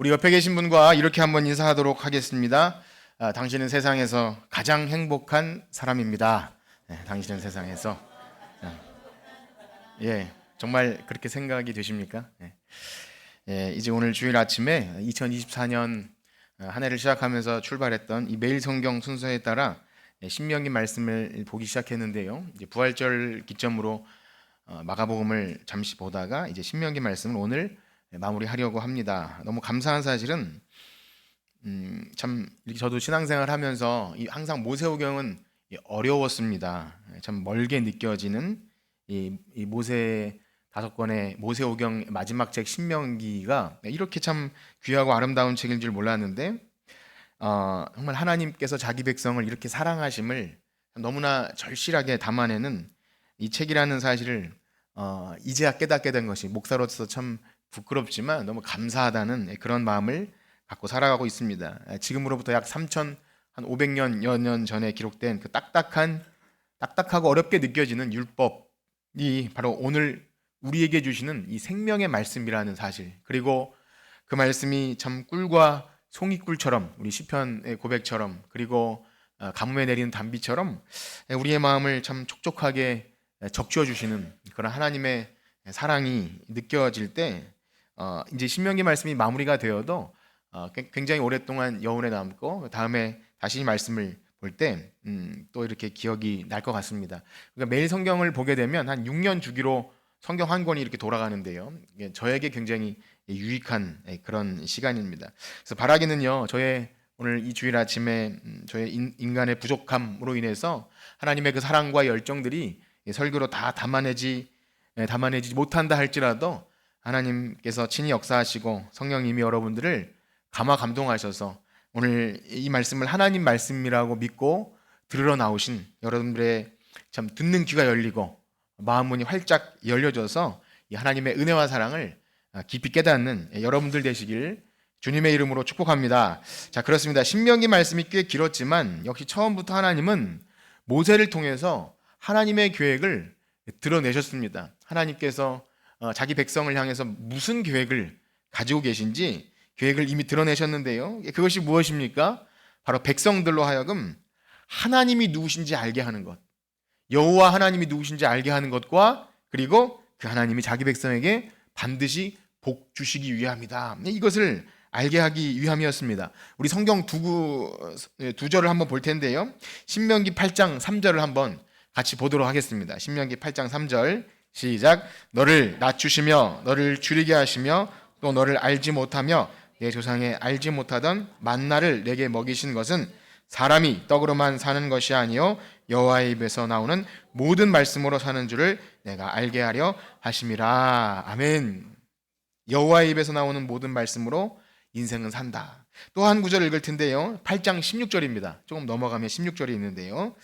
우리 옆에 계신 분과 이렇게 한번 인사하도록 하겠습니다. 당신은 세상에서 가장 행복한 사람입니다. 당신은 세상에서 정말 그렇게 생각이 되십니까? 이제 오늘 주일 아침에 2024년 한 해를 시작하면서 출발했던 이 매일 성경 순서에 따라 신명기 말씀을 보기 시작했는데요. 이제 부활절 기점으로 마가복음을 잠시 보다가 이제 신명기 말씀을 오늘 마무리하려고 합니다. 너무 감사한 사실은 참 이렇게 저도 신앙생활 하면서 항상 모세오경은 어려웠습니다. 참 멀게 느껴지는 이 모세 5권의 모세오경 마지막 책 신명기가 이렇게 참 귀하고 아름다운 책인 줄 몰랐는데 정말 하나님께서 자기 백성을 이렇게 사랑하심을 너무나 절실하게 담아내는 이 책이라는 사실을 이제야 깨닫게 된 것이 목사로서 참 부끄럽지만 너무 감사하다는 그런 마음을 갖고 살아가고 있습니다. 지금으로부터 약 3,500여 년 전에 기록된 그 딱딱하고 어렵게 느껴지는 율법이 바로 오늘 우리에게 주시는 이 생명의 말씀이라는 사실, 그리고 그 말씀이 참 꿀과 송이꿀처럼 우리 시편의 고백처럼, 그리고 가뭄에 내리는 단비처럼 우리의 마음을 참 촉촉하게 적셔 주시는 그런 하나님의 사랑이 느껴질 때 이제 신명기 말씀이 마무리가 되어도 굉장히 오랫동안 여운에 남고 다음에 다시 이 말씀을 볼 때 또 이렇게 기억이 날 것 같습니다. 그러니까 매일 성경을 보게 되면 한 6년 주기로 성경 한 권이 이렇게 돌아가는데요. 저에게 굉장히 유익한 그런 시간입니다. 그래서 바라기는요, 저의 오늘 이 주일 아침에 저의 인간의 부족함으로 인해서 하나님의 그 사랑과 열정들이 설교로 다 담아내지 못한다 할지라도 하나님께서 친히 역사하시고 성령님이 여러분들을 감화 감동하셔서 오늘 이 말씀을 하나님 말씀이라고 믿고 들으러 나오신 여러분들의 참 듣는 귀가 열리고 마음 문이 활짝 열려져서 이 하나님의 은혜와 사랑을 깊이 깨닫는 여러분들 되시길 주님의 이름으로 축복합니다. 자, 그렇습니다. 신명기 말씀이 꽤 길었지만 역시 처음부터 하나님은 모세를 통해서 하나님의 계획을 드러내셨습니다. 하나님께서 자기 백성을 향해서 무슨 계획을 가지고 계신지 계획을 이미 드러내셨는데요. 그것이 무엇입니까? 바로 백성들로 하여금 하나님이 누구신지 알게 하는 것, 여호와 하나님이 누구신지 알게 하는 것과 그리고 그 하나님이 자기 백성에게 반드시 복 주시기 위함이다. 이것을 알게 하기 위함이었습니다. 우리 성경 두 절을 한번 볼 텐데요. 신명기 8장 3절을 한번 같이 보도록 하겠습니다. 신명기 8장 3절 시작. 너를 낮추시며 너를 줄이게 하시며 또 너를 알지 못하며 내 조상에 알지 못하던 만나를 내게 먹이신 것은 사람이 떡으로만 사는 것이 아니요 여호와의 입에서 나오는 모든 말씀으로 사는 줄을 내가 알게 하려 하심이라. 아멘. 여호와의 입에서 나오는 모든 말씀으로 인생은 산다. 또 한 구절 읽을 텐데요. 8장 16절입니다. 조금 넘어가면 16절이 있는데요.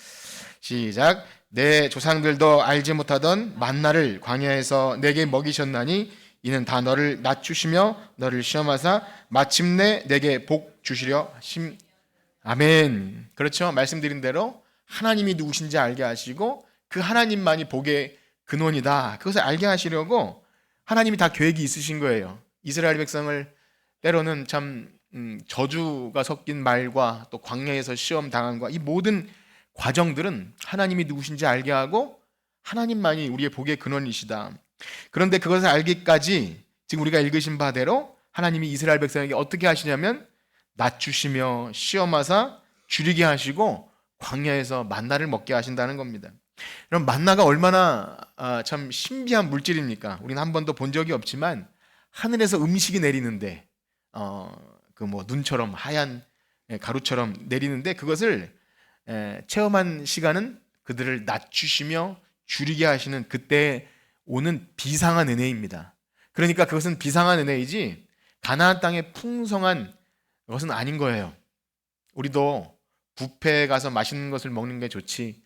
시작. 내 조상들도 알지 못하던 만나를 광야에서 내게 먹이셨나니 이는 다 너를 낮추시며 너를 시험하사 마침내 내게 복 주시려 하심. 아멘. 그렇죠. 말씀드린 대로 하나님이 누구신지 알게 하시고 그 하나님만이 복의 근원이다. 그것을 알게 하시려고 하나님이 다 계획이 있으신 거예요. 이스라엘 백성을 때로는 참 저주가 섞인 말과 또 광야에서 시험 당함과 이 모든 과정들은 하나님이 누구신지 알게 하고 하나님만이 우리의 복의 근원이시다. 그런데 그것을 알기까지 지금 우리가 읽으신 바대로 하나님이 이스라엘 백성에게 어떻게 하시냐면 낮추시며 시험하사 줄이게 하시고 광야에서 만나를 먹게 하신다는 겁니다. 그럼 만나가 얼마나 참 신비한 물질입니까? 우리는 한 번도 본 적이 없지만 하늘에서 음식이 내리는데 그 눈처럼 하얀 가루처럼 내리는데 그것을 체험한 시간은 그들을 낮추시며 줄이게 하시는 그때 오는 비상한 은혜입니다. 그러니까 그것은 비상한 은혜이지 가나안 땅의 풍성한 것은 아닌 거예요. 우리도 뷔페에 가서 맛있는 것을 먹는 게 좋지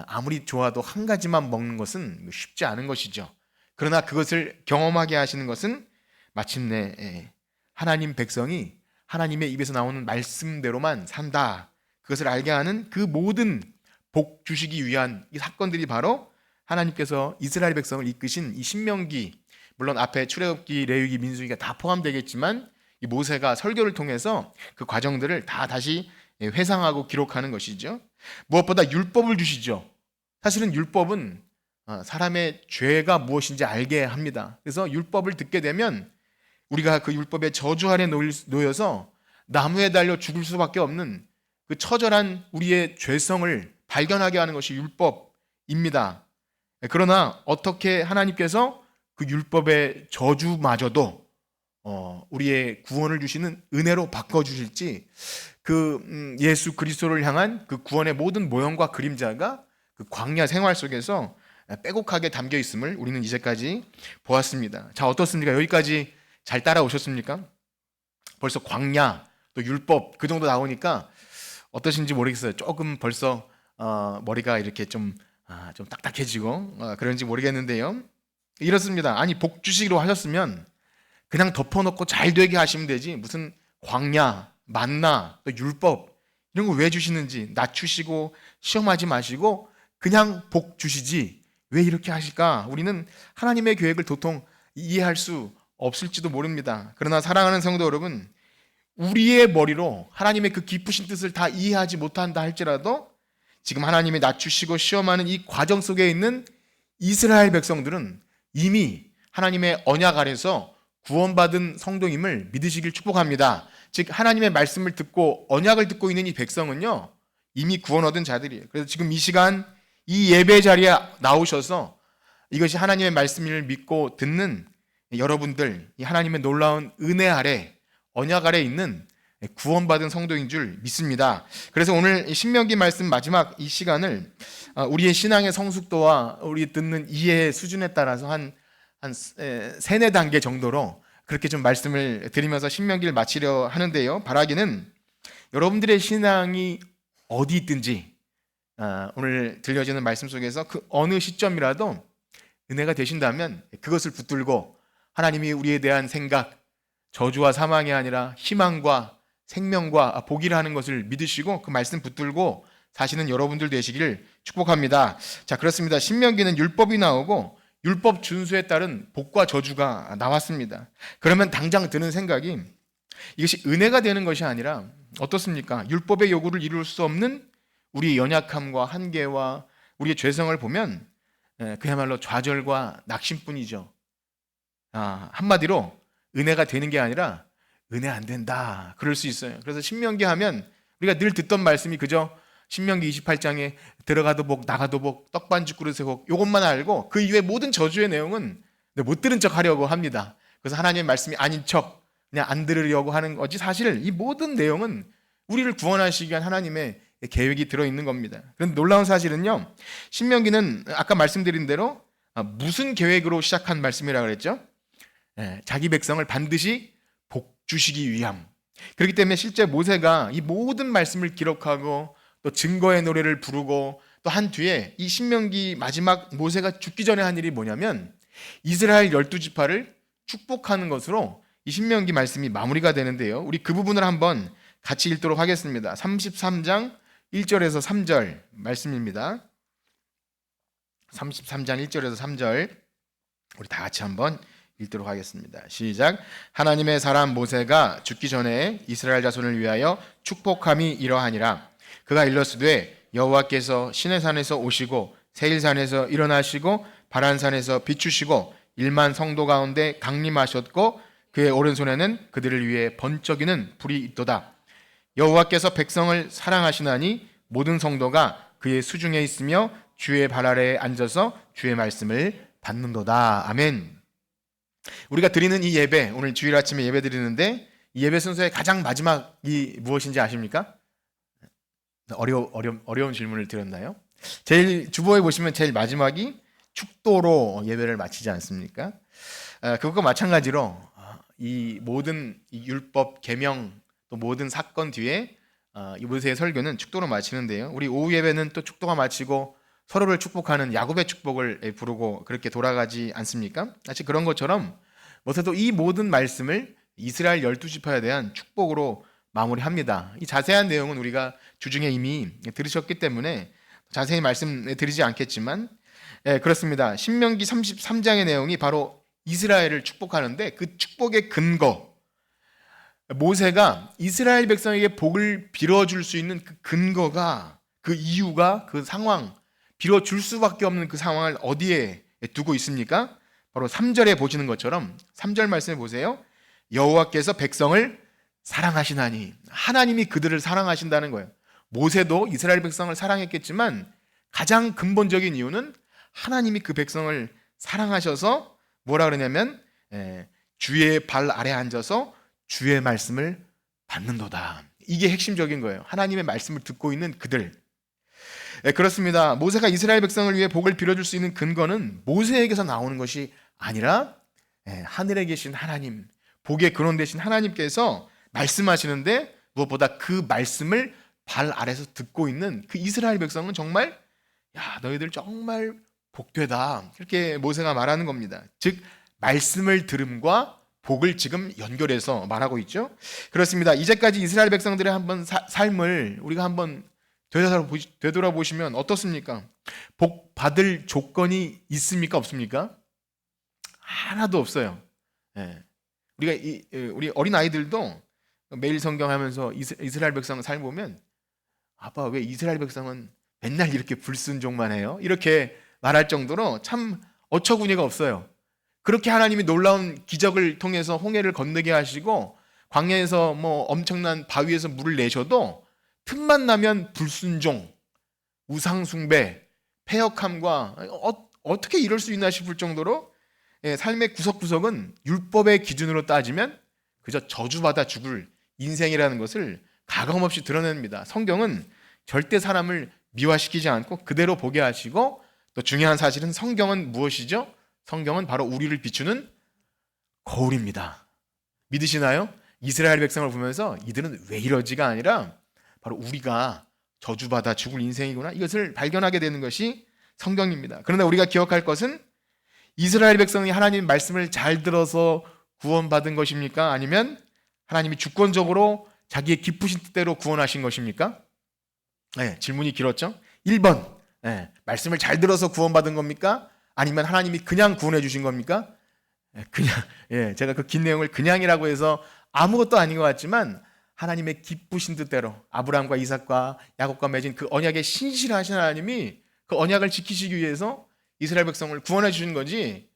아무리 좋아도 한 가지만 먹는 것은 쉽지 않은 것이죠. 그러나 그것을 경험하게 하시는 것은 마침내 하나님 백성이 하나님의 입에서 나오는 말씀대로만 산다. 그것을 알게 하는 그 모든 복 주시기 위한 이 사건들이 바로 하나님께서 이스라엘 백성을 이끄신 이 신명기, 물론 앞에 출애굽기, 레위기, 민수기가 다 포함되겠지만 이 모세가 설교를 통해서 그 과정들을 다 다시 회상하고 기록하는 것이죠. 무엇보다 율법을 주시죠. 사실은 율법은 사람의 죄가 무엇인지 알게 합니다. 그래서 율법을 듣게 되면 우리가 그 율법의 저주 아래 놓여서 나무에 달려 죽을 수밖에 없는 그 처절한 우리의 죄성을 발견하게 하는 것이 율법입니다. 그러나 어떻게 하나님께서 그 율법의 저주마저도 우리의 구원을 주시는 은혜로 바꿔주실지 그 예수 그리스도를 향한 그 구원의 모든 모형과 그림자가 그 광야 생활 속에서 빼곡하게 담겨 있음을 우리는 이제까지 보았습니다. 자, 어떻습니까? 여기까지 잘 따라오셨습니까? 벌써 광야 또 율법 그 정도 나오니까 어떠신지 모르겠어요. 조금 벌써 머리가 이렇게 좀 딱딱해지고 그런지 모르겠는데요. 이렇습니다. 아니 복 주시기로 하셨으면 그냥 덮어놓고 잘 되게 하시면 되지 무슨 광야, 만나, 또 율법 이런 거 왜 주시는지 낮추시고 시험하지 마시고 그냥 복 주시지 왜 이렇게 하실까? 우리는 하나님의 계획을 도통 이해할 수 없을지도 모릅니다. 그러나 사랑하는 성도 여러분, 우리의 머리로 하나님의 그 깊으신 뜻을 다 이해하지 못한다 할지라도 지금 하나님이 낮추시고 시험하는 이 과정 속에 있는 이스라엘 백성들은 이미 하나님의 언약 아래서 구원받은 성도임을 믿으시길 축복합니다. 즉 하나님의 말씀을 듣고 언약을 듣고 있는 이 백성은요 이미 구원 얻은 자들이에요. 그래서 지금 이 시간 이 예배 자리에 나오셔서 이것이 하나님의 말씀을 믿고 듣는 여러분들, 이 하나님의 놀라운 은혜 아래 언약 아래 있는 구원받은 성도인 줄 믿습니다. 그래서 오늘 신명기 말씀 마지막 이 시간을 우리의 신앙의 성숙도와 우리 듣는 이해의 수준에 따라서 한 세네 단계 정도로 그렇게 좀 말씀을 드리면서 신명기를 마치려 하는데요. 바라기는 여러분들의 신앙이 어디 있든지 오늘 들려지는 말씀 속에서 그 어느 시점이라도 은혜가 되신다면 그것을 붙들고 하나님이 우리에 대한 생각, 저주와 사망이 아니라 희망과 생명과 복이라는 것을 믿으시고 그 말씀 붙들고 사시는 여러분들 되시기를 축복합니다. 자, 그렇습니다. 신명기는 율법이 나오고 율법 준수에 따른 복과 저주가 나왔습니다. 그러면 당장 드는 생각이 이것이 은혜가 되는 것이 아니라 어떻습니까? 율법의 요구를 이룰 수 없는 우리의 연약함과 한계와 우리의 죄성을 보면 그야말로 좌절과 낙심뿐이죠. 한마디로 은혜가 되는 게 아니라 은혜 안 된다 그럴 수 있어요. 그래서 신명기 하면 우리가 늘 듣던 말씀이 그저 신명기 28장에 들어가도 복 나가도 복 떡반죽 그릇의 복 이것만 알고 그 이외의 모든 저주의 내용은 못 들은 척 하려고 합니다. 그래서 하나님의 말씀이 아닌 척 그냥 안 들으려고 하는 거지 사실 이 모든 내용은 우리를 구원하시기 위한 하나님의 계획이 들어있는 겁니다. 그런데 놀라운 사실은요, 신명기는 아까 말씀드린 대로 무슨 계획으로 시작한 말씀이라고 그랬죠? 자기 백성을 반드시 복 주시기 위함. 그렇기 때문에 실제 모세가 이 모든 말씀을 기록하고 또 증거의 노래를 부르고 또 한 뒤에 이 신명기 마지막 모세가 죽기 전에 한 일이 뭐냐면 이스라엘 12지파를 축복하는 것으로 이 신명기 말씀이 마무리가 되는데요. 우리 그 부분을 한번 같이 읽도록 하겠습니다. 33장 1절에서 3절 말씀입니다. 33장 1절에서 3절 우리 다 같이 한번 읽도록 하겠습니다. 시작. 하나님의 사람 모세가 죽기 전에 이스라엘 자손을 위하여 축복함이 이러하니라. 그가 일렀으되 여호와께서 시내산에서 오시고 세일산에서 일어나시고 바란산에서 비추시고 1만 성도 가운데 강림하셨고 그의 오른손에는 그들을 위해 번쩍이는 불이 있도다. 여호와께서 백성을 사랑하시나니 모든 성도가 그의 수중에 있으며 주의 발 아래에 앉아서 주의 말씀을 받는도다. 아멘. 우리가 드리는 이 예배, 오늘 주일 아침에 예배 드리는데 이 예배 순서의 가장 마지막이 무엇인지 아십니까? 어려운 질문을 드렸나요? 제일 주보에 보시면 제일 마지막이 축도로 예배를 마치지 않습니까? 그것과 마찬가지로 이 모든 이 율법, 계명 또 모든 사건 뒤에 이 모세의 설교는 축도로 마치는데요. 우리 오후 예배는 또 축도가 마치고 서로를 축복하는 야곱의 축복을 부르고 그렇게 돌아가지 않습니까? 마치 그런 것처럼 모세도 이 모든 말씀을 이스라엘 12지파에 대한 축복으로 마무리합니다. 이 자세한 내용은 우리가 주중에 이미 들으셨기 때문에 자세히 말씀드리지 않겠지만 그렇습니다. 신명기 33장의 내용이 바로 이스라엘을 축복하는데 그 축복의 근거, 모세가 이스라엘 백성에게 복을 빌어줄 수 있는 그 근거가, 그 이유가, 그 상황, 빌어줄 수밖에 없는 그 상황을 어디에 두고 있습니까? 바로 3절에 보시는 것처럼 3절 말씀해 보세요. 여호와께서 백성을 사랑하시나니, 하나님이 그들을 사랑하신다는 거예요. 모세도 이스라엘 백성을 사랑했겠지만 가장 근본적인 이유는 하나님이 그 백성을 사랑하셔서 뭐라 그러냐면 주의 발 아래 앉아서 주의 말씀을 받는도다. 이게 핵심적인 거예요. 하나님의 말씀을 듣고 있는 그들. 그렇습니다. 모세가 이스라엘 백성을 위해 복을 빌어줄 수 있는 근거는 모세에게서 나오는 것이 아니라 하늘에 계신 하나님, 복의 근원 되신 하나님께서 말씀하시는데 무엇보다 그 말씀을 발 아래서 듣고 있는 그 이스라엘 백성은 정말 너희들 정말 복되다, 이렇게 모세가 말하는 겁니다. 즉 말씀을 들음과 복을 지금 연결해서 말하고 있죠. 그렇습니다. 이제까지 이스라엘 백성들의 한번 삶을 우리가 한번 되돌아보시면 어떻습니까? 복 받을 조건이 있습니까? 없습니까? 하나도 없어요. 우리 어린 아이들도 매일 성경하면서 이스라엘 백성 삶 보면 아빠 왜 이스라엘 백성은 맨날 이렇게 불순종만 해요? 이렇게 말할 정도로 참 어처구니가 없어요. 그렇게 하나님이 놀라운 기적을 통해서 홍해를 건너게 하시고 광야에서 엄청난 바위에서 물을 내셔도 틈만 나면 불순종, 우상숭배, 패역함과 어떻게 이럴 수 있나 싶을 정도로 삶의 구석구석은 율법의 기준으로 따지면 그저 저주받아 죽을 인생이라는 것을 가감없이 드러냅니다. 성경은 절대 사람을 미화시키지 않고 그대로 보게 하시고, 또 중요한 사실은 성경은 무엇이죠? 성경은 바로 우리를 비추는 거울입니다. 믿으시나요? 이스라엘 백성을 보면서 이들은 왜 이러지가 아니라 바로 우리가 저주받아 죽을 인생이구나, 이것을 발견하게 되는 것이 성경입니다. 그러나 우리가 기억할 것은 이스라엘 백성이 하나님 말씀을 잘 들어서 구원받은 것입니까? 아니면 하나님이 주권적으로 자기의 기쁘신 뜻대로 구원하신 것입니까? 질문이 길었죠? 1번, 말씀을 잘 들어서 구원받은 겁니까? 아니면 하나님이 그냥 구원해 주신 겁니까? 그냥, 제가 그 긴 내용을 그냥이라고 해서 아무것도 아닌 것 같지만 하나님의 기쁘신 뜻대로 아브라함과 이삭과 야곱과 맺은 그 언약에 신실하신 하나님이 그 언약을 지키시기 위해서 이스라엘 백성을 구원해 주신 거지,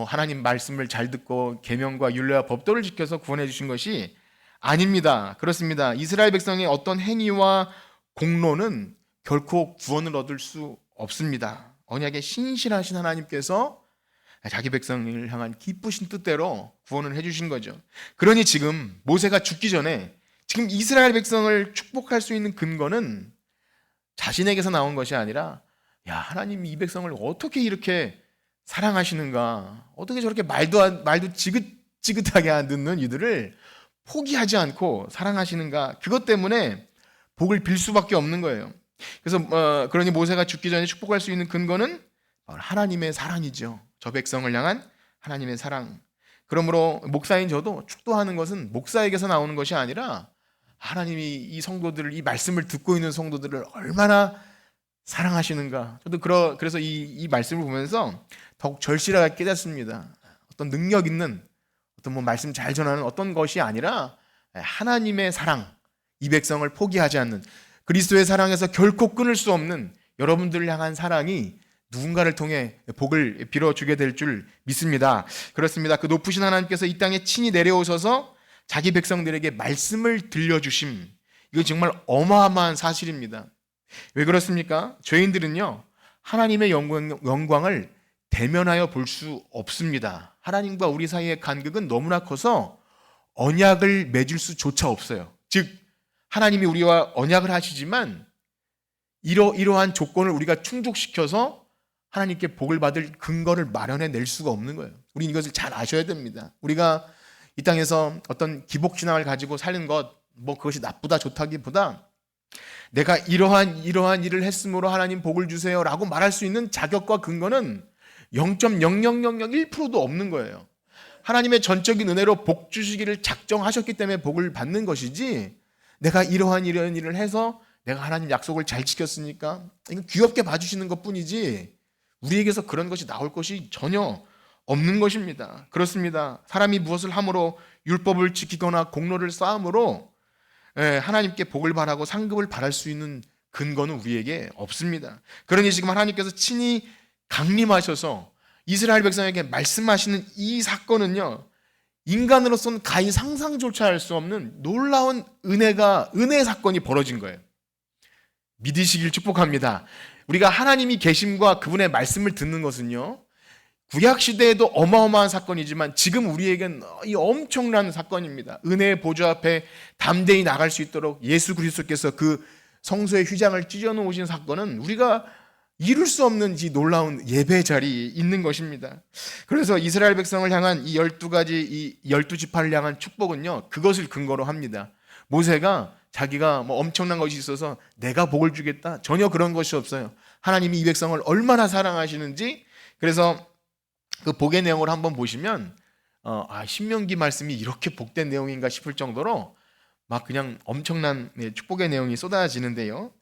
하나님 말씀을 잘 듣고 계명과 율례와 법도를 지켜서 구원해 주신 것이 아닙니다. 그렇습니다. 이스라엘 백성의 어떤 행위와 공로는 결코 구원을 얻을 수 없습니다. 언약에 신실하신 하나님께서 자기 백성을 향한 기쁘신 뜻대로 구원을 해주신 거죠. 그러니 지금 모세가 죽기 전에 지금 이스라엘 백성을 축복할 수 있는 근거는 자신에게서 나온 것이 아니라 하나님이 이 백성을 어떻게 이렇게 사랑하시는가, 어떻게 저렇게 말도 지긋지긋하게 안 듣는 이들을 포기하지 않고 사랑하시는가, 그것 때문에 복을 빌 수밖에 없는 거예요. 그래서 그러니 모세가 죽기 전에 축복할 수 있는 근거는 하나님의 사랑이죠. 저 백성을 향한 하나님의 사랑. 그러므로 목사인 저도 축도하는 것은 목사에게서 나오는 것이 아니라 하나님이 이 성도들을, 이 말씀을 듣고 있는 성도들을 얼마나 사랑하시는가. 저도 그래서 이 말씀을 보면서 더욱 절실하게 깨닫습니다. 어떤 능력 있는, 어떤 말씀 잘 전하는 어떤 것이 아니라 하나님의 사랑, 이 백성을 포기하지 않는, 그리스도의 사랑에서 결코 끊을 수 없는 여러분들을 향한 사랑이 누군가를 통해 복을 빌어주게 될 줄 믿습니다. 그렇습니다. 그 높으신 하나님께서 이 땅에 친히 내려오셔서 자기 백성들에게 말씀을 들려주심, 이거 정말 어마어마한 사실입니다. 왜 그렇습니까? 죄인들은요, 하나님의 영광을 대면하여 볼 수 없습니다. 하나님과 우리 사이의 간극은 너무나 커서 언약을 맺을 수조차 없어요. 즉 하나님이 우리와 언약을 하시지만 이러한 조건을 우리가 충족시켜서 하나님께 복을 받을 근거를 마련해 낼 수가 없는 거예요. 우리는 이것을 잘 아셔야 됩니다. 우리가 이 땅에서 어떤 기복신앙을 가지고 사는 것, 그것이 나쁘다 좋다기보다 내가 이러한 일을 했으므로 하나님 복을 주세요 라고 말할 수 있는 자격과 근거는 0.0001%도 없는 거예요. 하나님의 전적인 은혜로 복 주시기를 작정하셨기 때문에 복을 받는 것이지, 내가 이러한 일을 해서 내가 하나님 약속을 잘 지켰으니까 이건 귀엽게 봐주시는 것뿐이지 우리에게서 그런 것이 나올 것이 전혀 없는 것입니다. 그렇습니다. 사람이 무엇을 함으로 율법을 지키거나 공로를 쌓음으로 하나님께 복을 바라고 상급을 바랄 수 있는 근거는 우리에게 없습니다. 그러니 지금 하나님께서 친히 강림하셔서 이스라엘 백성에게 말씀하시는 이 사건은요, 인간으로서는 가히 상상조차 할 수 없는 놀라운 은혜 사건이 벌어진 거예요. 믿으시길 축복합니다. 우리가 하나님이 계심과 그분의 말씀을 듣는 것은요, 구약 시대에도 어마어마한 사건이지만 지금 우리에겐 이 엄청난 사건입니다. 은혜의 보좌 앞에 담대히 나갈 수 있도록 예수 그리스도께서 그 성소의 휘장을 찢어 놓으신 사건은 우리가 이룰 수 없는 이 놀라운 예배 자리에 있는 것입니다. 그래서 이스라엘 백성을 향한 이 12가지 이 12지파를 향한 축복은요, 그것을 근거로 합니다. 모세가 자기가 뭐 엄청난 것이 있어서 내가 복을 주겠다, 전혀 그런 것이 없어요. 하나님이 이 백성을 얼마나 사랑하시는지, 그래서 그 복의 내용을 한번 보시면 신명기 말씀이 이렇게 복된 내용인가 싶을 정도로 막 그냥 엄청난 축복의 내용이 쏟아지는데요.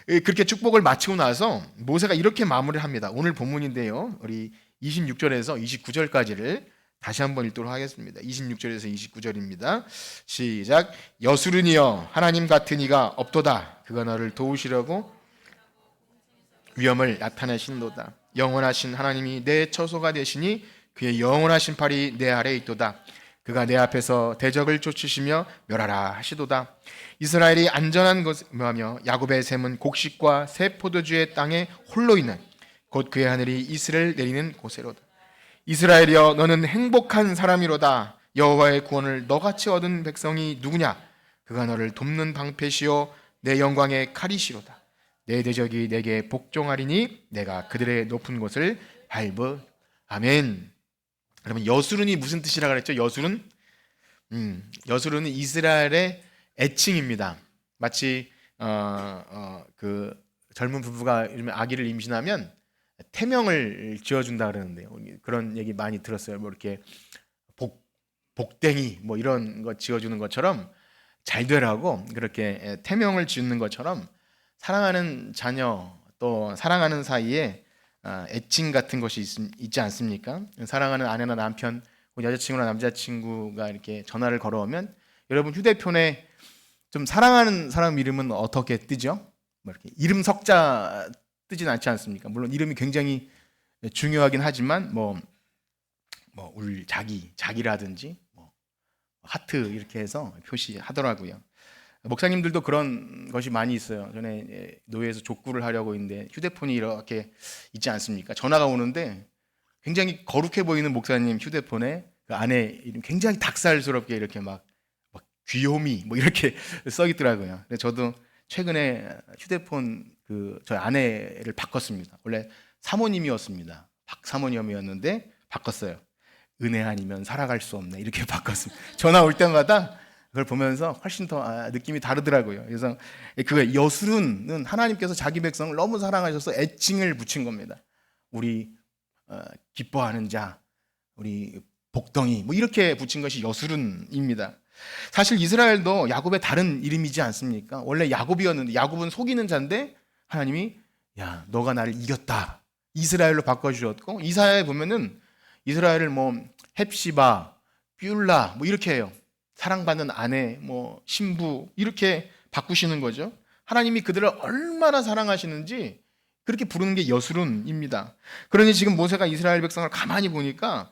그렇게 축복을 마치고 나서 모세가 이렇게 마무리를 합니다. 오늘 본문인데요, 우리 26절에서 29절까지를 다시 한번 읽도록 하겠습니다. 26절에서 29절입니다. 시작. 여수르니여 하나님 같은 이가 없도다. 그가 너를 도우시려고 위엄을 나타내신도다. 영원하신 하나님이 내 처소가 되시니 그의 영원하신 팔이 내 아래에 있도다. 그가 내 앞에서 대적을 쫓으시며 멸하라 하시도다. 이스라엘이 안전한 것이며 야곱의 샘은 곡식과 새 포도주의 땅에 홀로 있는 곧 그의 하늘이 이슬을 내리는 곳에로다. 이스라엘이여 너는 행복한 사람이로다. 여호와의 구원을 너같이 얻은 백성이 누구냐? 그가 너를 돕는 방패시요 내 영광의 칼이시로다. 내 대적이 내게 복종하리니 내가 그들의 높은 곳을 밟으. 아멘. 여러분, 여수른이 무슨 뜻이라 그랬죠? 여수른? 여수른은 이스라엘의 애칭입니다. 마치 그 젊은 부부가 요즘에 아기를 임신하면 태명을 지어준다 그러는데요. 그런 얘기 많이 들었어요. 뭐 이렇게 복댕이 뭐 이런 거 지어주는 것처럼 잘 되라고 그렇게 태명을 지는 것처럼 사랑하는 자녀 또 사랑하는 사이에 애칭 같은 것이 있지 않습니까? 사랑하는 아내나 남편, 여자친구나 남자친구가 이렇게 전화를 걸어오면 여러분 휴대폰에 좀 사랑하는 사람 이름은 어떻게 뜨죠? 뭐 이렇게 이름 석자 뜨진 않지 않습니까? 물론 이름이 굉장히 중요하긴 하지만 뭐 우리 자기라든지 뭐 하트 이렇게 해서 표시하더라고요. 목사님들도 그런 것이 많이 있어요. 전에 노예에서 족구를 하려고 했는데 휴대폰이 이렇게 있지 않습니까? 전화가 오는데 굉장히 거룩해 보이는 목사님 휴대폰에 그 아내 이름 굉장히 닭살스럽게 이렇게 막 귀요미 뭐 이렇게 써 있더라고요. 근데 저도 최근에 휴대폰 저희 아내를 바꿨습니다. 원래 사모님이었습니다. 박사모님이었는데 바꿨어요. 은혜 아니면 살아갈 수 없네 이렇게 바꿨습니다. 전화 올 때마다 그걸 보면서 훨씬 더 느낌이 다르더라고요. 그래서 그 여수른은 하나님께서 자기 백성을 너무 사랑하셔서 애칭을 붙인 겁니다. 우리 기뻐하는 자, 우리 복덩이 뭐 이렇게 붙인 것이 여수른입니다. 사실 이스라엘도 야곱의 다른 이름이지 않습니까? 원래 야곱이었는데 야곱은 속이는 자인데 하나님이 야 너가 나를 이겼다 이스라엘로 바꿔주셨고 이사야에 보면은 이스라엘을 뭐 헵시바, 뷸라 뭐 이렇게 해요. 사랑받는 아내, 뭐 신부 이렇게 바꾸시는 거죠. 하나님이 그들을 얼마나 사랑하시는지 그렇게 부르는 게 여수른입니다. 그러니 지금 모세가 이스라엘 백성을 가만히 보니까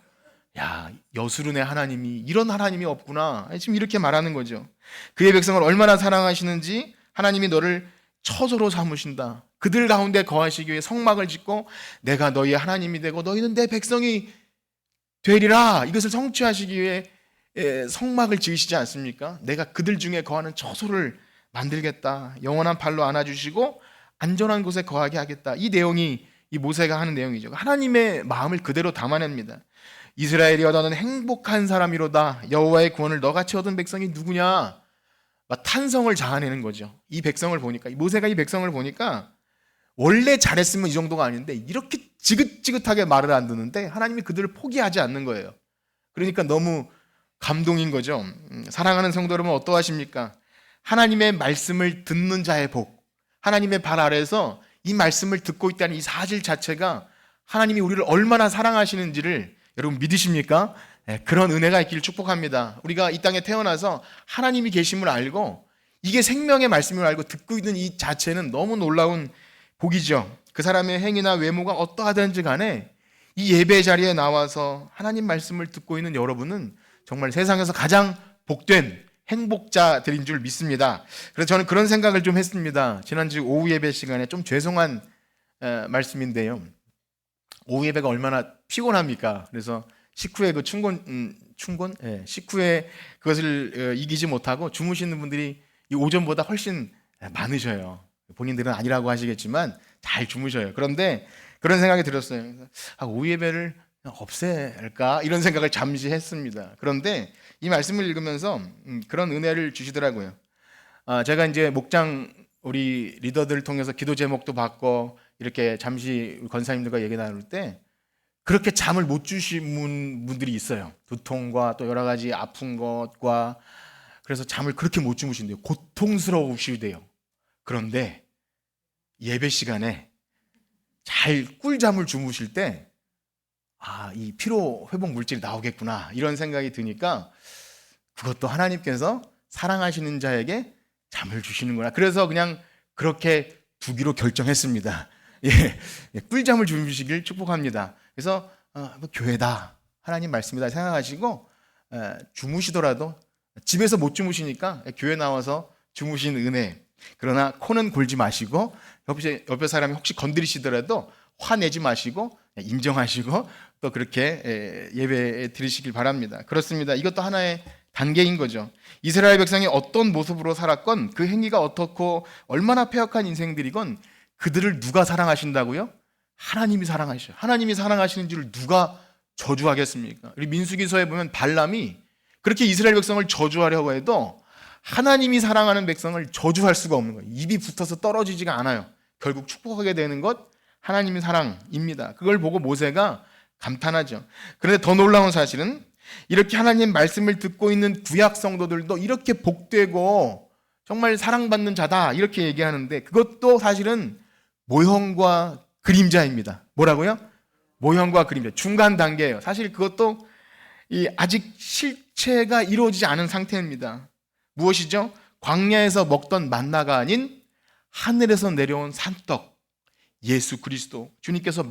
야 여수른의 하나님이 이런 하나님이 없구나 지금 이렇게 말하는 거죠. 그의 백성을 얼마나 사랑하시는지 하나님이 너를 처소로 삼으신다. 그들 가운데 거하시기 위해 성막을 짓고 내가 너희의 하나님이 되고 너희는 내 백성이 되리라. 이것을 성취하시기 위해 성막을 지으시지 않습니까? 내가 그들 중에 거하는 처소를 만들겠다. 영원한 발로 안아주시고 안전한 곳에 거하게 하겠다. 이 내용이 이 모세가 하는 내용이죠. 하나님의 마음을 그대로 담아냅니다. 이스라엘이여 너는 행복한 사람이로다. 여호와의 구원을 너같이 얻은 백성이 누구냐? 막 탄성을 자아내는 거죠. 이 백성을 보니까 모세가 이 백성을 보니까 원래 잘했으면 이 정도가 아닌데 이렇게 지긋지긋하게 말을 안 듣는데 하나님이 그들을 포기하지 않는 거예요. 그러니까 너무 감동인 거죠. 사랑하는 성도 여러분 어떠하십니까? 하나님의 말씀을 듣는 자의 복, 하나님의 발 아래에서 이 말씀을 듣고 있다는 이 사실 자체가 하나님이 우리를 얼마나 사랑하시는지를 여러분 믿으십니까? 그런 은혜가 있기를 축복합니다. 우리가 이 땅에 태어나서 하나님이 계심을 알고 이게 생명의 말씀을 알고 듣고 있는 이 자체는 너무 놀라운 복이죠. 그 사람의 행위나 외모가 어떠하든지 간에 이 예배 자리에 나와서 하나님 말씀을 듣고 있는 여러분은 정말 세상에서 가장 복된 행복자들인 줄 믿습니다. 그래서 저는 그런 생각을 좀 했습니다. 지난주 오후 예배 시간에 좀 죄송한 말씀인데요. 오후 예배가 얼마나 피곤합니까? 그래서 식후에 그 충곤? 식후에 그것을 이기지 못하고 주무시는 분들이 이 오전보다 훨씬 많으셔요. 본인들은 아니라고 하시겠지만 잘 주무셔요. 그런데 그런 생각이 들었어요. 오후 예배를 없앨까? 이런 생각을 잠시 했습니다. 그런데 이 말씀을 읽으면서 그런 은혜를 주시더라고요. 제가 이제 목장 우리 리더들을 통해서 기도 제목도 받고 이렇게 잠시 권사님들과 얘기 나눌 때 그렇게 잠을 못 주시는 분들이 있어요. 두통과 또 여러 가지 아픈 것과 그래서 잠을 그렇게 못 주무신대요. 고통스러우시대요. 그런데 예배 시간에 잘 꿀잠을 주무실 때 이 피로 회복 물질이 나오겠구나 이런 생각이 드니까 그것도 하나님께서 사랑하시는 자에게 잠을 주시는구나. 그래서 그냥 그렇게 두기로 결정했습니다. 꿀잠을 주무시길 축복합니다. 그래서 교회다, 하나님 말씀이다 생각하시고 주무시더라도 집에서 못 주무시니까 교회 나와서 주무신 은혜. 그러나 코는 골지 마시고 옆에 사람이 혹시 건드리시더라도 화내지 마시고 인정하시고 또 그렇게 예배 드리시길 바랍니다. 그렇습니다. 이것도 하나의 단계인 거죠. 이스라엘 백성이 어떤 모습으로 살았건 그 행위가 어떻고 얼마나 패역한 인생들이건 그들을 누가 사랑하신다고요? 하나님이 사랑하셔요. 하나님이 사랑하시는 줄을 누가 저주하겠습니까? 우리 민수기서에 보면 발람이 그렇게 이스라엘 백성을 저주하려고 해도 하나님이 사랑하는 백성을 저주할 수가 없는 거예요. 입이 붙어서 떨어지지가 않아요. 결국 축복하게 되는 것 하나님의 사랑입니다. 그걸 보고 모세가 감탄하죠. 그런데 더 놀라운 사실은 이렇게 하나님 말씀을 듣고 있는 구약 성도들도 이렇게 복되고 정말 사랑받는 자다 이렇게 얘기하는데 그것도 사실은 모형과 그림자입니다. 뭐라고요? 모형과 그림자. 중간 단계예요. 사실 그것도 아직 실체가 이루어지지 않은 상태입니다. 무엇이죠? 광야에서 먹던 만나가 아닌 하늘에서 내려온 산떡 예수 그리스도 주님께서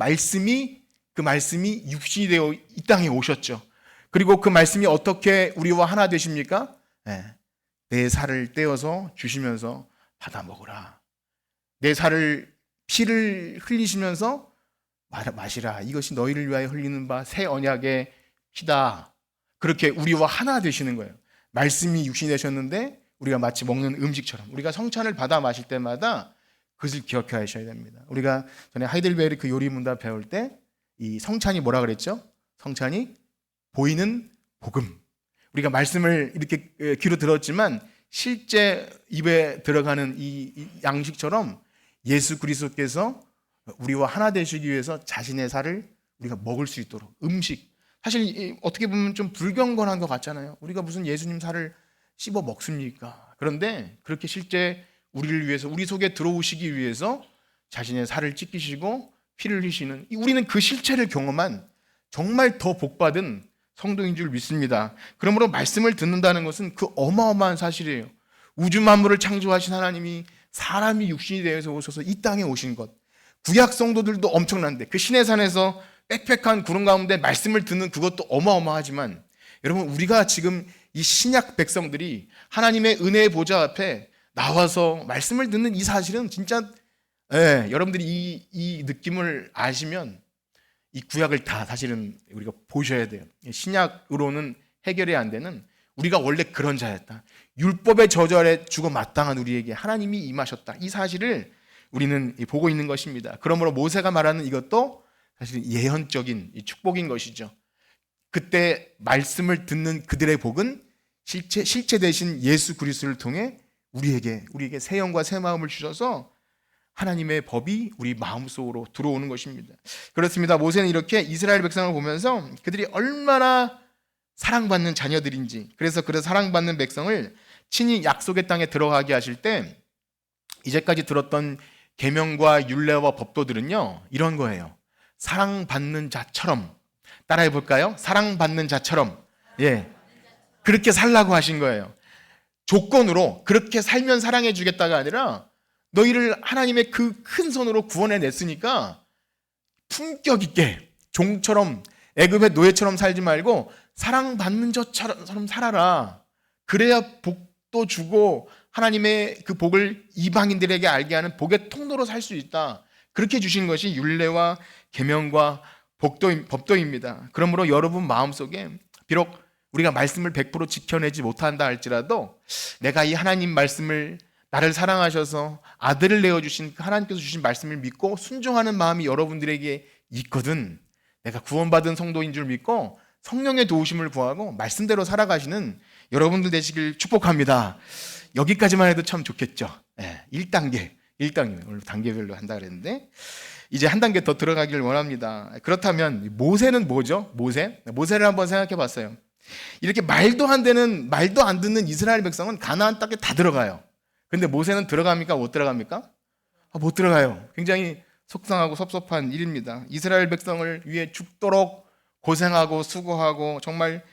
그 말씀이 육신이 되어 이 땅에 오셨죠. 그리고 그 말씀이 어떻게 우리와 하나 되십니까? 내 살을 떼어서 주시면서 받아 먹으라. 내 살을 피를 흘리시면서 마시라. 이것이 너희를 위하여 흘리는 바 새 언약의 피다. 그렇게 우리와 하나 되시는 거예요. 말씀이 육신이 되셨는데 우리가 마치 먹는 음식처럼 우리가 성찬을 받아 마실 때마다 그것을 기억해 하셔야 됩니다. 우리가 전에 하이델베르 그 요리 문답 배울 때 이 성찬이 뭐라 그랬죠? 성찬이 보이는 복음. 우리가 말씀을 이렇게 귀로 들었지만 실제 입에 들어가는 이 양식처럼 예수 그리스도께서 우리와 하나 되시기 위해서 자신의 살을 우리가 먹을 수 있도록 음식. 사실 어떻게 보면 좀 불경건한 것 같잖아요. 우리가 무슨 예수님 살을 씹어 먹습니까? 그런데 그렇게 실제 우리를 위해서 우리 속에 들어오시기 위해서 자신의 살을 찢기시고 피를 흘리시는 우리는 그 실체를 경험한 정말 더 복받은 성도인 줄 믿습니다. 그러므로 말씀을 듣는다는 것은 그 어마어마한 사실이에요. 우주 만물을 창조하신 하나님이 사람이 육신이 되어서 오셔서 이 땅에 오신 것. 구약 성도들도 엄청난데 그 신의 산에서 빽빽한 구름 가운데 말씀을 듣는 그것도 어마어마하지만 여러분 우리가 지금 이 신약 백성들이 하나님의 은혜의 보좌 앞에 나와서 말씀을 듣는 이 사실은 진짜 여러분들이 이 느낌을 아시면 이 구약을 다 사실은 우리가 보셔야 돼요. 신약으로는 해결이 안 되는 우리가 원래 그런 자였다. 율법의 저절에 죽어 마땅한 우리에게 하나님이 임하셨다. 이 사실을 우리는 보고 있는 것입니다. 그러므로 모세가 말하는 이것도 사실 예언적인 축복인 것이죠. 그때 말씀을 듣는 그들의 복은 실체 되신 예수 그리스도를 통해 우리에게 새 영과 새 마음을 주셔서 하나님의 법이 우리 마음속으로 들어오는 것입니다. 그렇습니다. 모세는 이렇게 이스라엘 백성을 보면서 그들이 얼마나 사랑받는 자녀들인지 그래서 그 사랑받는 백성을 친히 약속의 땅에 들어가게 하실 때 이제까지 들었던 계명과 율례와 법도들은요 이런 거예요. 사랑받는 자처럼 따라해 볼까요? 사랑받는 자처럼 예, 그렇게 살라고 하신 거예요. 조건으로 그렇게 살면 사랑해 주겠다가 아니라 너희를 하나님의 그 큰 손으로 구원해 냈으니까 품격 있게 종처럼 애굽의 노예처럼 살지 말고 사랑받는 자처럼 살아라. 그래야 복도 주고 하나님의 그 복을 이방인들에게 알게 하는 복의 통로로 살 수 있다. 그렇게 주신 것이 율례와 계명과 법도입니다. 그러므로 여러분 마음속에 비록 우리가 말씀을 100% 지켜내지 못한다 할지라도 내가 이 하나님 말씀을 나를 사랑하셔서 아들을 내어주신 하나님께서 주신 말씀을 믿고 순종하는 마음이 여러분들에게 있거든. 내가 구원받은 성도인 줄 믿고 성령의 도우심을 구하고 말씀대로 살아가시는 여러분들 되시길 축복합니다. 여기까지만 해도 참 좋겠죠. 1단계 오늘 단계별로 한다 그랬는데 이제 한 단계 더 들어가기를 원합니다. 그렇다면 모세는 뭐죠? 모세를 한번 생각해 봤어요. 이렇게 말도 안 듣는 이스라엘 백성은 가나안 땅에 다 들어가요. 근데 모세는 들어갑니까? 못 들어갑니까? 못 들어가요. 굉장히 속상하고 섭섭한 일입니다. 이스라엘 백성을 위해 죽도록 고생하고 수고하고 정말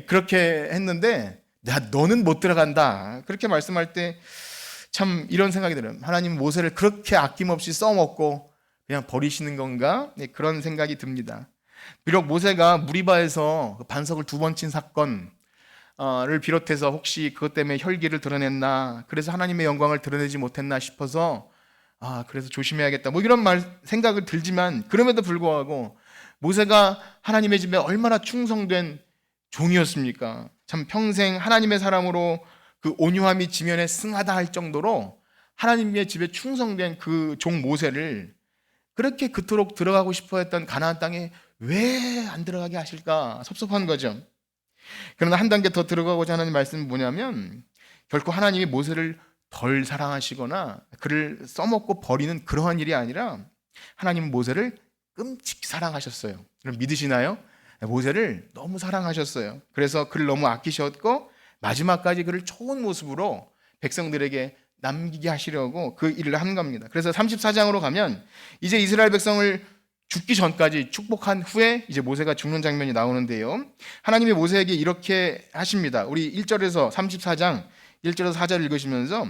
그렇게 했는데 너는 못 들어간다. 그렇게 말씀할 때 참 이런 생각이 들어요. 하나님 모세를 그렇게 아낌없이 써먹고 그냥 버리시는 건가? 그런 생각이 듭니다. 비록 모세가 무리바에서 반석을 2번 친 사건을 비롯해서 혹시 그것 때문에 혈기를 드러냈나, 그래서 하나님의 영광을 드러내지 못했나 싶어서 그래서 조심해야겠다 이런 생각을 들지만 그럼에도 불구하고 모세가 하나님의 집에 얼마나 충성된 종이었습니까? 참 평생 하나님의 사람으로 그 온유함이 지면에 승하다 할 정도로 하나님의 집에 충성된 그 종 모세를 그렇게 그토록 들어가고 싶어 했던 가나안 땅에 왜 안 들어가게 하실까 섭섭한 거죠. 그러나 한 단계 더 들어가고자 하는 말씀은 뭐냐면 결코 하나님이 모세를 덜 사랑하시거나 그를 써먹고 버리는 그러한 일이 아니라 하나님은 모세를 끔찍히 사랑하셨어요. 그럼 믿으시나요? 모세를 너무 사랑하셨어요. 그래서 그를 너무 아끼셨고 마지막까지 그를 좋은 모습으로 백성들에게 남기게 하시려고 그 일을 한 겁니다. 그래서 34장으로 가면 이제 이스라엘 백성을 죽기 전까지 축복한 후에 이제 모세가 죽는 장면이 나오는데요. 하나님이 모세에게 이렇게 하십니다. 우리 1절에서 34장 1절에서 4절 읽으시면서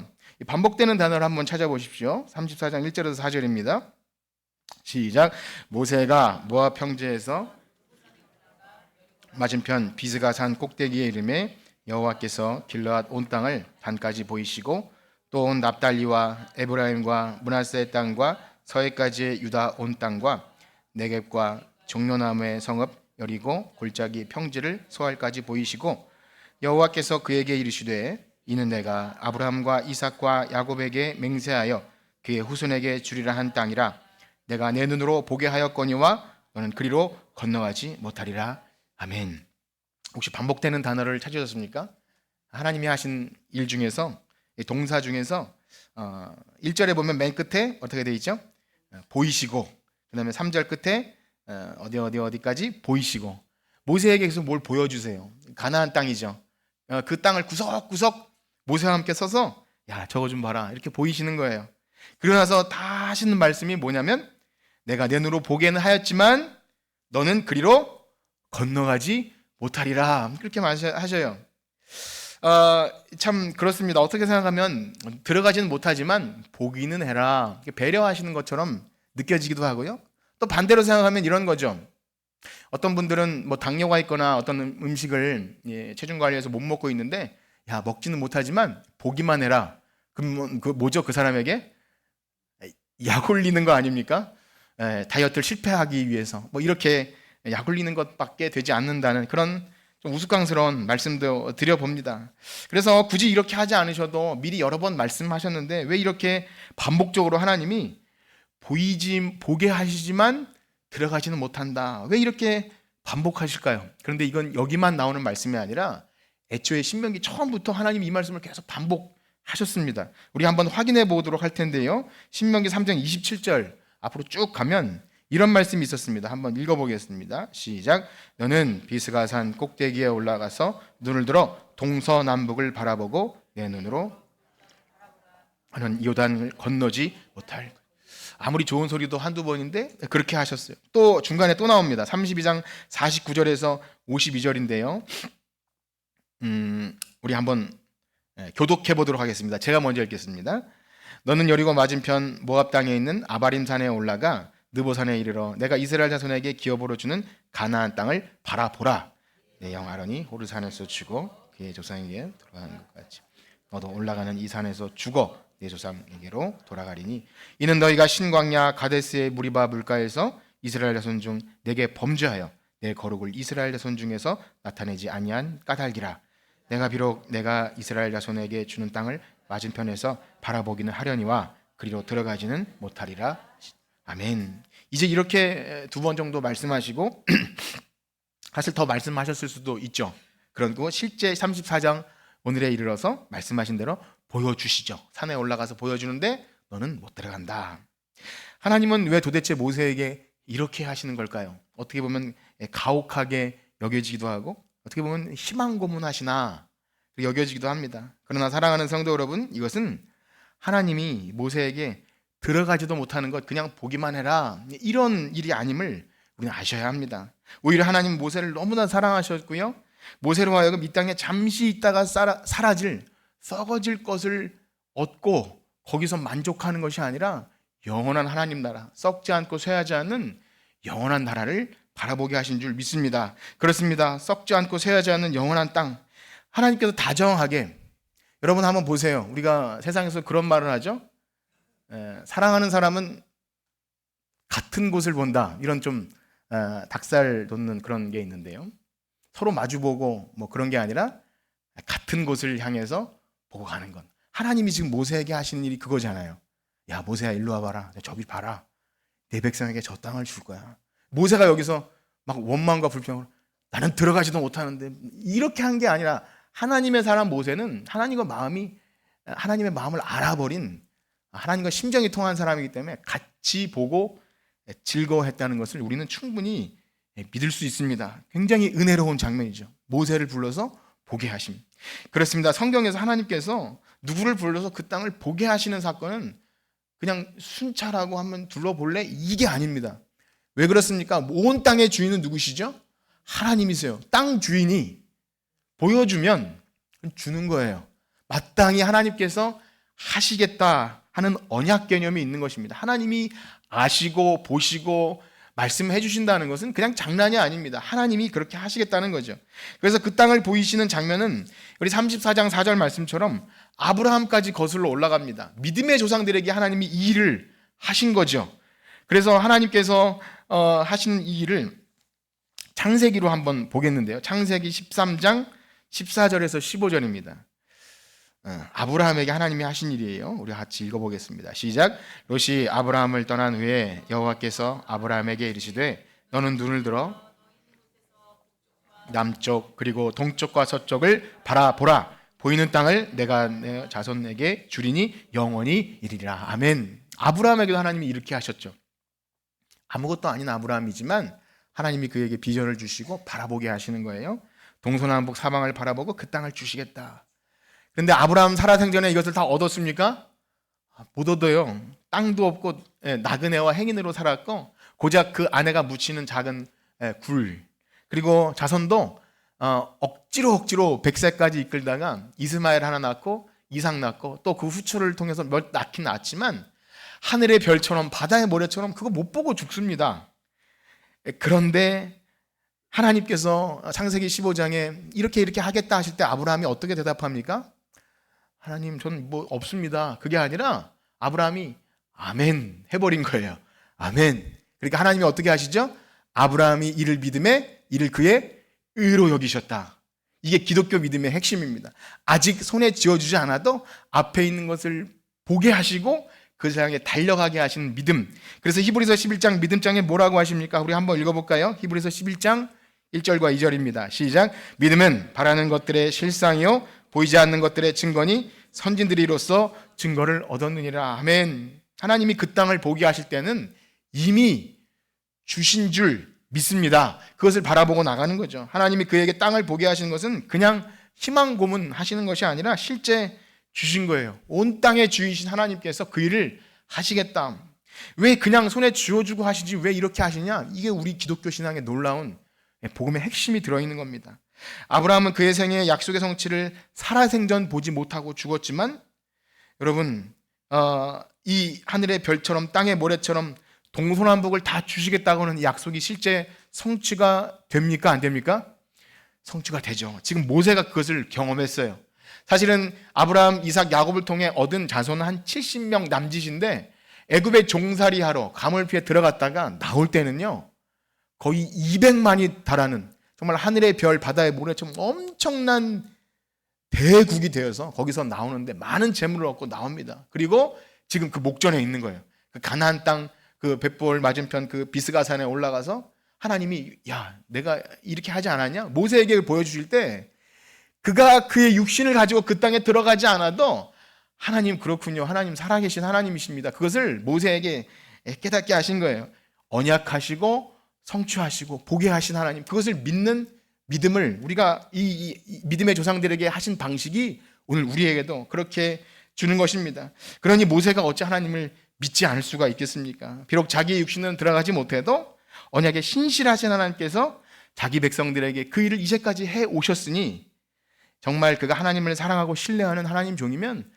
반복되는 단어를 한번 찾아보십시오. 34장 1절에서 4절입니다. 시작. 모세가 모압 평지에서 맞은편 비스가 산 꼭대기에 이르매 여호와께서 길르앗 온 땅을 반까지 보이시고 또 온 납달리와 에브라임과 므낫세의 땅과 서해까지의 유다 온 땅과 네겝과 종려나무의 성읍 여리고 골짜기 평지를 소알까지 보이시고 여호와께서 그에게 이르시되 이는 내가 아브라함과 이삭과 야곱에게 맹세하여 그의 후손에게 주리라 한 땅이라 내가 내 눈으로 보게 하였거니와 너는 그리로 건너가지 못하리라. 아멘. 혹시 반복되는 단어를 찾으셨습니까? 하나님이 하신 일 중에서 동사 중에서 1절에 보면 맨 끝에 어떻게 되어 있죠? 보이시고 그 다음에 3절 끝에 어디까지 보이시고 모세에게 계속 뭘 보여주세요. 가나안 땅이죠. 그 땅을 구석구석 모세와 함께 서서 야 저거 좀 봐라 이렇게 보이시는 거예요. 그러고 나서 다 하시는 말씀이 뭐냐면 내가 내 눈으로 보게는 하였지만 너는 그리로 건너가지 못하리라 그렇게 하셔요. 참 그렇습니다. 어떻게 생각하면 들어가지는 못하지만 보기는 해라 배려하시는 것처럼 느껴지기도 하고요. 또 반대로 생각하면 이런 거죠. 어떤 분들은 뭐 당뇨가 있거나 어떤 음식을 체중 관리해서 못 먹고 있는데 야 먹지는 못하지만 보기만 해라. 그럼 그 뭐죠? 그 사람에게 약 올리는 거 아닙니까? 다이어트를 실패하기 위해서 뭐 이렇게 약 올리는 것밖에 되지 않는다는 그런 좀 우스꽝스러운 말씀도 드려봅니다. 그래서 굳이 이렇게 하지 않으셔도 미리 여러 번 말씀하셨는데 왜 이렇게 반복적으로 하나님이 보게 하시지만 들어가지는 못한다. 왜 이렇게 반복하실까요? 그런데 이건 여기만 나오는 말씀이 아니라 애초에 신명기 처음부터 하나님이 이 말씀을 계속 반복하셨습니다. 우리 한번 확인해 보도록 할 텐데요. 신명기 3장 27절 앞으로 쭉 가면 이런 말씀이 있었습니다. 한번 읽어보겠습니다. 시작. 너는 비스가 산 꼭대기에 올라가서 눈을 들어 동서남북을 바라보고 내 눈으로 너는 요단을 건너지 못할. 아무리 좋은 소리도 한두 번인데 그렇게 하셨어요. 또 중간에 또 나옵니다. 32장 49절에서 52절인데요. 우리 한번 교독해 보도록 하겠습니다. 제가 먼저 읽겠습니다. 너는 여리고 맞은편 모압 땅에 있는 아바림 산에 올라가 느보산에 이르러 내가 이스라엘 자손에게 기업으로 주는 가나안 땅을 바라보라. 내 형 아론이 호르산에서 죽어 그의 조상에게 돌아가는 것 같이 너도 올라가는 이 산에서 죽어 내 조상에게로 돌아가리니 이는 너희가 신광야 가데스의 무리바 물가에서 이스라엘 자손 중 내게 범죄하여 내 거룩을 이스라엘 자손 중에서 나타내지 아니한 까닭이라. 내가 비록 내가 이스라엘 자손에게 주는 땅을 맞은편에서 바라보기는 하려니와 그리로 들어가지는 못하리라. 아멘. 이제 이렇게 두 번 정도 말씀하시고 사실 더 말씀하셨을 수도 있죠. 그리고 실제 34장 오늘에 이르러서 말씀하신 대로 보여주시죠. 산에 올라가서 보여주는데 너는 못 들어간다. 하나님은 왜 도대체 모세에게 이렇게 하시는 걸까요? 어떻게 보면 가혹하게 여겨지기도 하고 어떻게 보면 희망 고문하시나 여겨지기도 합니다. 그러나 사랑하는 성도 여러분, 이것은 하나님이 모세에게 들어가지도 못하는 것 그냥 보기만 해라 이런 일이 아님을 우리는 아셔야 합니다. 오히려 하나님 모세를 너무나 사랑하셨고요, 모세로 하여금 이 땅에 잠시 있다가 사라질 썩어질 것을 얻고 거기서 만족하는 것이 아니라 영원한 하나님 나라, 썩지 않고 쇠하지 않는 영원한 나라를 바라보게 하신 줄 믿습니다. 그렇습니다. 썩지 않고 쇠하지 않는 영원한 땅, 하나님께서 다정하게, 여러분 한번 보세요. 우리가 세상에서 그런 말을 하죠. 사랑하는 사람은 같은 곳을 본다, 이런 좀 닭살 돋는 그런 게 있는데요, 서로 마주보고 뭐 그런 게 아니라 같은 곳을 향해서 보고 가는 것. 하나님이 지금 모세에게 하시는 일이 그거잖아요. 야 모세야 일로 와봐라, 저기 봐라, 내 백성에게 저 땅을 줄 거야. 모세가 여기서 막 원망과 불평으로 나는 들어가지도 못하는데, 이렇게 한 게 아니라 하나님의 사람 모세는 하나님의 마음을 알아버린, 하나님과 심정이 통한 사람이기 때문에 같이 보고 즐거워했다는 것을 우리는 충분히 믿을 수 있습니다. 굉장히 은혜로운 장면이죠. 모세를 불러서 보게 하심. 그렇습니다. 성경에서 하나님께서 누구를 불러서 그 땅을 보게 하시는 사건은 그냥 순찰하고 한번 둘러볼래? 이게 아닙니다. 왜 그렇습니까? 온 땅의 주인은 누구시죠? 하나님이세요. 땅 주인이 보여주면 주는 거예요. 마땅히 하나님께서 하시겠다 하는 언약 개념이 있는 것입니다. 하나님이 아시고 보시고 말씀해 주신다는 것은 그냥 장난이 아닙니다. 하나님이 그렇게 하시겠다는 거죠. 그래서 그 땅을 보이시는 장면은 우리 34장 4절 말씀처럼 아브라함까지 거슬러 올라갑니다. 믿음의 조상들에게 하나님이 이 일을 하신 거죠. 그래서 하나님께서 하시는 이 일을 창세기로 한번 보겠는데요. 창세기 13장 14절에서 15절입니다. 아브라함에게 하나님이 하신 일이에요. 우리 같이 읽어보겠습니다. 시작. 롯이 아브라함을 떠난 후에 여호와께서 아브라함에게 이르시되 너는 눈을 들어 남쪽 그리고 동쪽과 서쪽을 바라보라. 보이는 땅을 내가 내 자손에게 주리니 영원히 이르리라. 아멘. 아브라함에게도 하나님이 이렇게 하셨죠. 아무것도 아닌 아브라함이지만 하나님이 그에게 비전을 주시고 바라보게 하시는 거예요. 동서남북 사방을 바라보고 그 땅을 주시겠다. 그런데 아브라함 살아생전에 이것을 다 얻었습니까? 못 얻어요. 땅도 없고 나그네와 행인으로 살았고 고작 그 아내가 묻히는 작은 굴, 그리고 자손도 억지로 100세까지 이끌다가 이스마엘 하나 낳고 이삭 낳고 또 그 후초를 통해서 몇 낳긴 낳았지만 하늘의 별처럼 바다의 모래처럼 그거 못 보고 죽습니다. 그런데 하나님께서 창세기 15장에 이렇게 하겠다 하실 때 아브라함이 어떻게 대답합니까? 하나님 전 뭐 없습니다. 그게 아니라 아브라함이 아멘 해버린 거예요. 아멘. 그러니까 하나님이 어떻게 하시죠? 아브라함이 이를 믿음에 이를 그의 의로 여기셨다. 이게 기독교 믿음의 핵심입니다. 아직 손에 쥐어주지 않아도 앞에 있는 것을 보게 하시고 그 세상에 달려가게 하시는 믿음. 그래서 히브리서 11장 믿음장에 뭐라고 하십니까? 우리 한번 읽어볼까요? 히브리서 11장 1절과 2절입니다. 시작. 믿음은 바라는 것들의 실상이요 보이지 않는 것들의 증거니 선진들이로서 증거를 얻었느니라. 아멘. 하나님이 그 땅을 보게 하실 때는 이미 주신 줄 믿습니다. 그것을 바라보고 나가는 거죠. 하나님이 그에게 땅을 보게 하시는 것은 그냥 희망 고문하시는 것이 아니라 실제 주신 거예요. 온 땅의 주인이신 하나님께서 그 일을 하시겠다. 왜 그냥 손에 쥐어주고 하시지 왜 이렇게 하시냐? 이게 우리 기독교 신앙의 놀라운 복음의 핵심이 들어있는 겁니다. 아브라함은 그의 생에 약속의 성취를 살아생전 보지 못하고 죽었지만 여러분 이 하늘의 별처럼 땅의 모래처럼 동서남북을 다 주시겠다고는 약속이 실제 성취가 됩니까? 안 됩니까? 성취가 되죠. 지금 모세가 그것을 경험했어요. 사실은 아브라함, 이삭, 야곱을 통해 얻은 자손은 한 70명 남짓인데 애굽에 종살이하러 가물피에 들어갔다가 나올 때는요 거의 200만이 달하는 정말 하늘의 별, 바다의 모래처럼 엄청난 대국이 되어서 거기서 나오는데 많은 재물을 얻고 나옵니다. 그리고 지금 그 목전에 있는 거예요. 그 가나안 땅 그 벳볼 맞은편 그 비스가산에 올라가서 하나님이 야 내가 이렇게 하지 않았냐? 모세에게 보여주실 때 그가 그의 육신을 가지고 그 땅에 들어가지 않아도 하나님 그렇군요. 하나님 살아계신 하나님이십니다. 그것을 모세에게 깨닫게 하신 거예요. 언약하시고 성취하시고 보게 하신 하나님, 그것을 믿는 믿음을 우리가 이 믿음의 조상들에게 하신 방식이 오늘 우리에게도 그렇게 주는 것입니다. 그러니 모세가 어찌 하나님을 믿지 않을 수가 있겠습니까? 비록 자기의 육신은 들어가지 못해도 언약에 신실하신 하나님께서 자기 백성들에게 그 일을 이제까지 해 오셨으니 정말 그가 하나님을 사랑하고 신뢰하는 하나님 종이면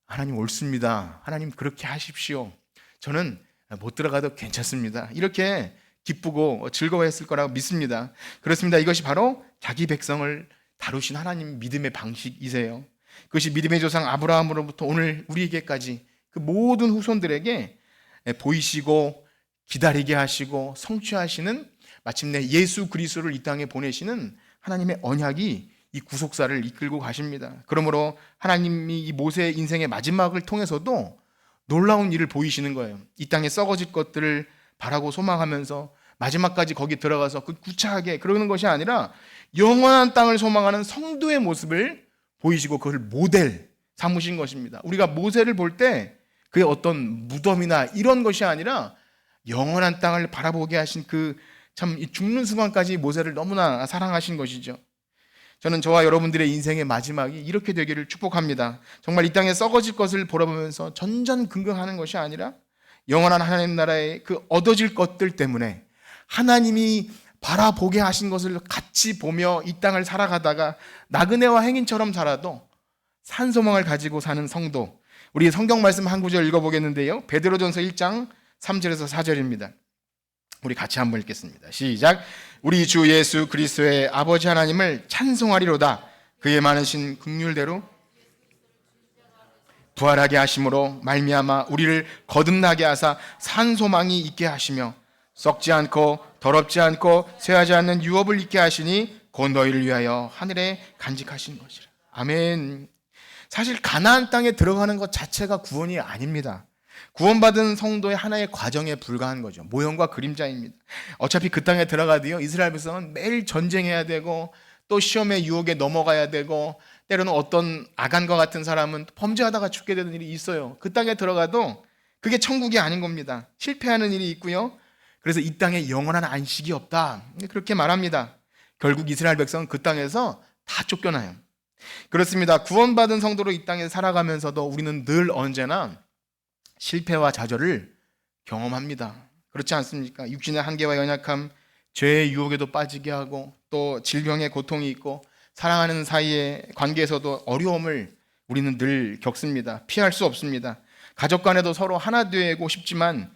하나님 옳습니다. 하나님 그렇게 하십시오. 저는 못 들어가도 괜찮습니다. 이렇게 기쁘고 즐거워했을 거라고 믿습니다. 그렇습니다. 이것이 바로 자기 백성을 다루신 하나님 믿음의 방식이세요. 그것이 믿음의 조상 아브라함으로부터 오늘 우리에게까지 그 모든 후손들에게 보이시고 기다리게 하시고 성취하시는 마침내 예수 그리스도를 이 땅에 보내시는 하나님의 언약이 이 구속사를 이끌고 가십니다. 그러므로 하나님이 이 모세의 인생의 마지막을 통해서도 놀라운 일을 보이시는 거예요. 이 땅에 썩어질 것들을 바라고 소망하면서 마지막까지 거기 들어가서 그 구차하게 그러는 것이 아니라 영원한 땅을 소망하는 성도의 모습을 보이시고 그걸 모델 삼으신 것입니다. 우리가 모세를 볼 때 그의 어떤 무덤이나 이런 것이 아니라 영원한 땅을 바라보게 하신 그 참 죽는 순간까지 모세를 너무나 사랑하신 것이죠. 저는 저와 여러분들의 인생의 마지막이 이렇게 되기를 축복합니다. 정말 이 땅에 썩어질 것을 바라보면서 전전긍긍하는 것이 아니라 영원한 하나님 나라의 그 얻어질 것들 때문에 하나님이 바라보게 하신 것을 같이 보며 이 땅을 살아가다가 나그네와 행인처럼 살아도 산소망을 가지고 사는 성도, 우리 성경 말씀 한 구절 읽어보겠는데요. 베드로전서 1장 3절에서 4절입니다. 우리 같이 한번 읽겠습니다. 시작. 우리 주 예수 그리스도의 아버지 하나님을 찬송하리로다. 그의 많으신 긍휼대로 부활하게 하심으로 말미암아 우리를 거듭나게 하사 산소망이 있게 하시며 썩지 않고 더럽지 않고 쇠하지 않는 유업을 있게 하시니 곧 너희를 위하여 하늘에 간직하신 것이라. 아멘. 사실 가나안 땅에 들어가는 것 자체가 구원이 아닙니다. 구원받은 성도의 하나의 과정에 불과한 거죠. 모형과 그림자입니다. 어차피 그 땅에 들어가도요, 이스라엘 백성은 매일 전쟁해야 되고 또 시험의 유혹에 넘어가야 되고 때로는 어떤 아간과 같은 사람은 범죄하다가 죽게 되는 일이 있어요. 그 땅에 들어가도 그게 천국이 아닌 겁니다. 실패하는 일이 있고요. 그래서 이 땅에 영원한 안식이 없다. 그렇게 말합니다. 결국 이스라엘 백성은 그 땅에서 다 쫓겨나요. 그렇습니다. 구원받은 성도로 이 땅에 살아가면서도 우리는 늘 언제나 실패와 좌절을 경험합니다. 그렇지 않습니까? 육신의 한계와 연약함, 죄의 유혹에도 빠지게 하고 또 질병의 고통이 있고 사랑하는 사이의 관계에서도 어려움을 우리는 늘 겪습니다. 피할 수 없습니다. 가족 간에도 서로 하나 되고 싶지만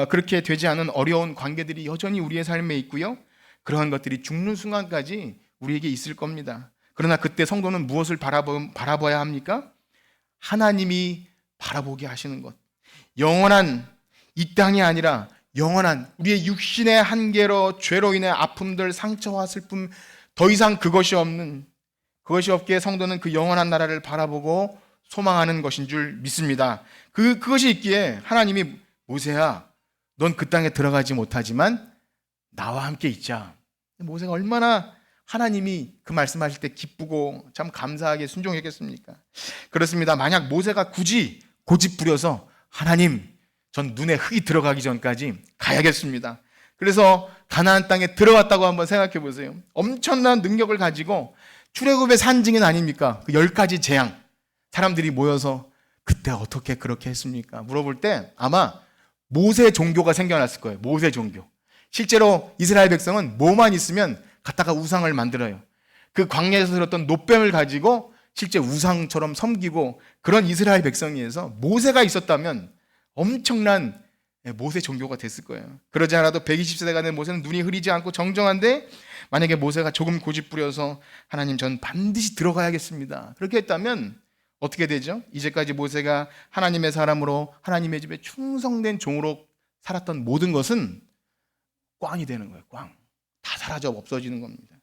그렇게 되지 않은 어려운 관계들이 여전히 우리의 삶에 있고요. 그러한 것들이 죽는 순간까지 우리에게 있을 겁니다. 그러나 그때 성도는 무엇을 바라봐야 합니까? 하나님이 바라보게 하시는 것. 영원한 이 땅이 아니라 영원한 우리의 육신의 한계로 죄로 인해 아픔들, 상처와 슬픔, 더 이상 그것이 없기에 성도는 그 영원한 나라를 바라보고 소망하는 것인 줄 믿습니다. 그것이 있기에 하나님이 모세야, 넌 그 땅에 들어가지 못하지만 나와 함께 있자. 모세가 얼마나 하나님이 그 말씀하실 때 기쁘고 참 감사하게 순종했겠습니까? 그렇습니다. 만약 모세가 굳이 고집 부려서 하나님, 전 눈에 흙이 들어가기 전까지 가야겠습니다. 그래서 가나안 땅에 들어갔다고 한번 생각해 보세요. 엄청난 능력을 가지고 출애굽의 산증인 아닙니까? 그 10가지 재앙. 사람들이 모여서 그때 어떻게 그렇게 했습니까? 물어볼 때 아마 모세 종교가 생겨났을 거예요. 모세 종교. 실제로 이스라엘 백성은 뭐만 있으면 갖다가 우상을 만들어요. 그 광야에서 들었던 노뱀을 가지고 실제 우상처럼 섬기고 그런 이스라엘 백성에서 모세가 있었다면 엄청난 모세 종교가 됐을 거예요. 그러지 않아도 120세대가 된 모세는 눈이 흐리지 않고 정정한데, 만약에 모세가 조금 고집부려서 하나님 전 반드시 들어가야겠습니다, 그렇게 했다면 어떻게 되죠? 이제까지 모세가 하나님의 사람으로 하나님의 집에 충성된 종으로 살았던 모든 것은 꽝이 되는 거예요. 꽝. 다 사라져 없어지는 겁니다.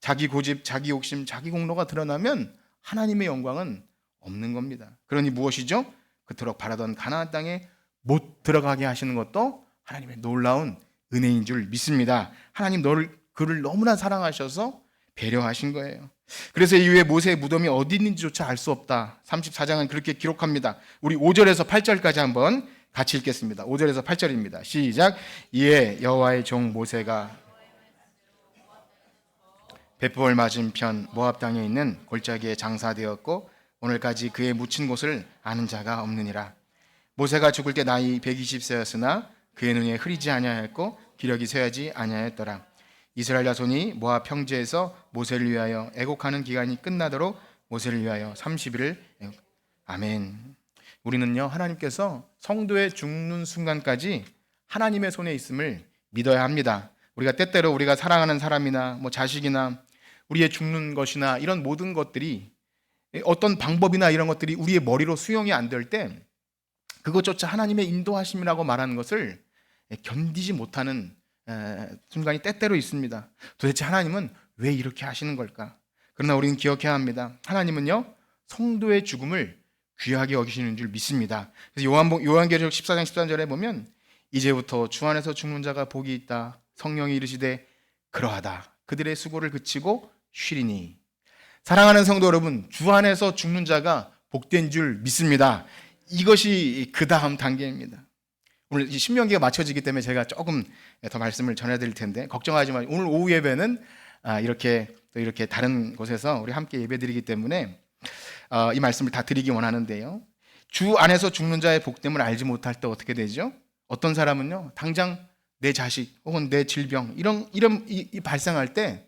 자기 고집, 자기 욕심, 자기 공로가 드러나면 하나님의 영광은 없는 겁니다. 그러니 무엇이죠? 그토록 바라던 가나안 땅에 못 들어가게 하시는 것도 하나님의 놀라운 은혜인 줄 믿습니다. 하나님 그를 너무나 사랑하셔서 배려하신 거예요. 그래서 이후에 모세의 무덤이 어디 있는지조차 알 수 없다. 34장은 그렇게 기록합니다. 우리 5절에서 8절까지 한번 같이 읽겠습니다. 5절에서 8절입니다. 시작. 이에 여호와의 종 모세가 베푸올 맞은편 모압 땅에 있는 골짜기에 장사되었고 오늘까지 그의 묻힌 곳을 아는 자가 없느니라. 모세가 죽을 때 나이 120세였으나 그의 눈에 흐리지 아니하였고 기력이 쇠하지 아니하였더라. 이스라엘 자손이 모압 평지에서 모세를 위하여 애곡하는 기간이 끝나도록 모세를 위하여 30일을 아멘. 우리는요, 하나님께서 성도의 죽는 순간까지 하나님의 손에 있음을 믿어야 합니다. 우리가 때때로 우리가 사랑하는 사람이나 자식이나 우리의 죽는 것이나 이런 모든 것들이 어떤 방법이나 이런 것들이 우리의 머리로 수용이 안 될 때 그것조차 하나님의 인도하심이라고 말하는 것을 견디지 못하는 순간이 때때로 있습니다. 도대체 하나님은 왜 이렇게 하시는 걸까? 그러나 우리는 기억해야 합니다. 하나님은요, 성도의 죽음을 귀하게 여기시는 줄 믿습니다. 그래서 요한계시록 14장 13절에 보면 이제부터 주 안에서 죽는 자가 복이 있다. 성령이 이르시되 그러하다. 그들의 수고를 그치고 쉬리니. 사랑하는 성도 여러분, 주 안에서 죽는 자가 복된 줄 믿습니다. 이것이 그 다음 단계입니다. 오늘 신명기가 맞춰지기 때문에 제가 조금 더 말씀을 전해드릴 텐데 걱정하지 마세요. 오늘 오후 예배는 이렇게 다른 곳에서 우리 함께 예배드리기 때문에 이 말씀을 다 드리기 원하는데요. 주 안에서 죽는 자의 복됨을 알지 못할 때 어떻게 되죠? 어떤 사람은요, 당장 내 자식 혹은 내 질병 이런 발생할 때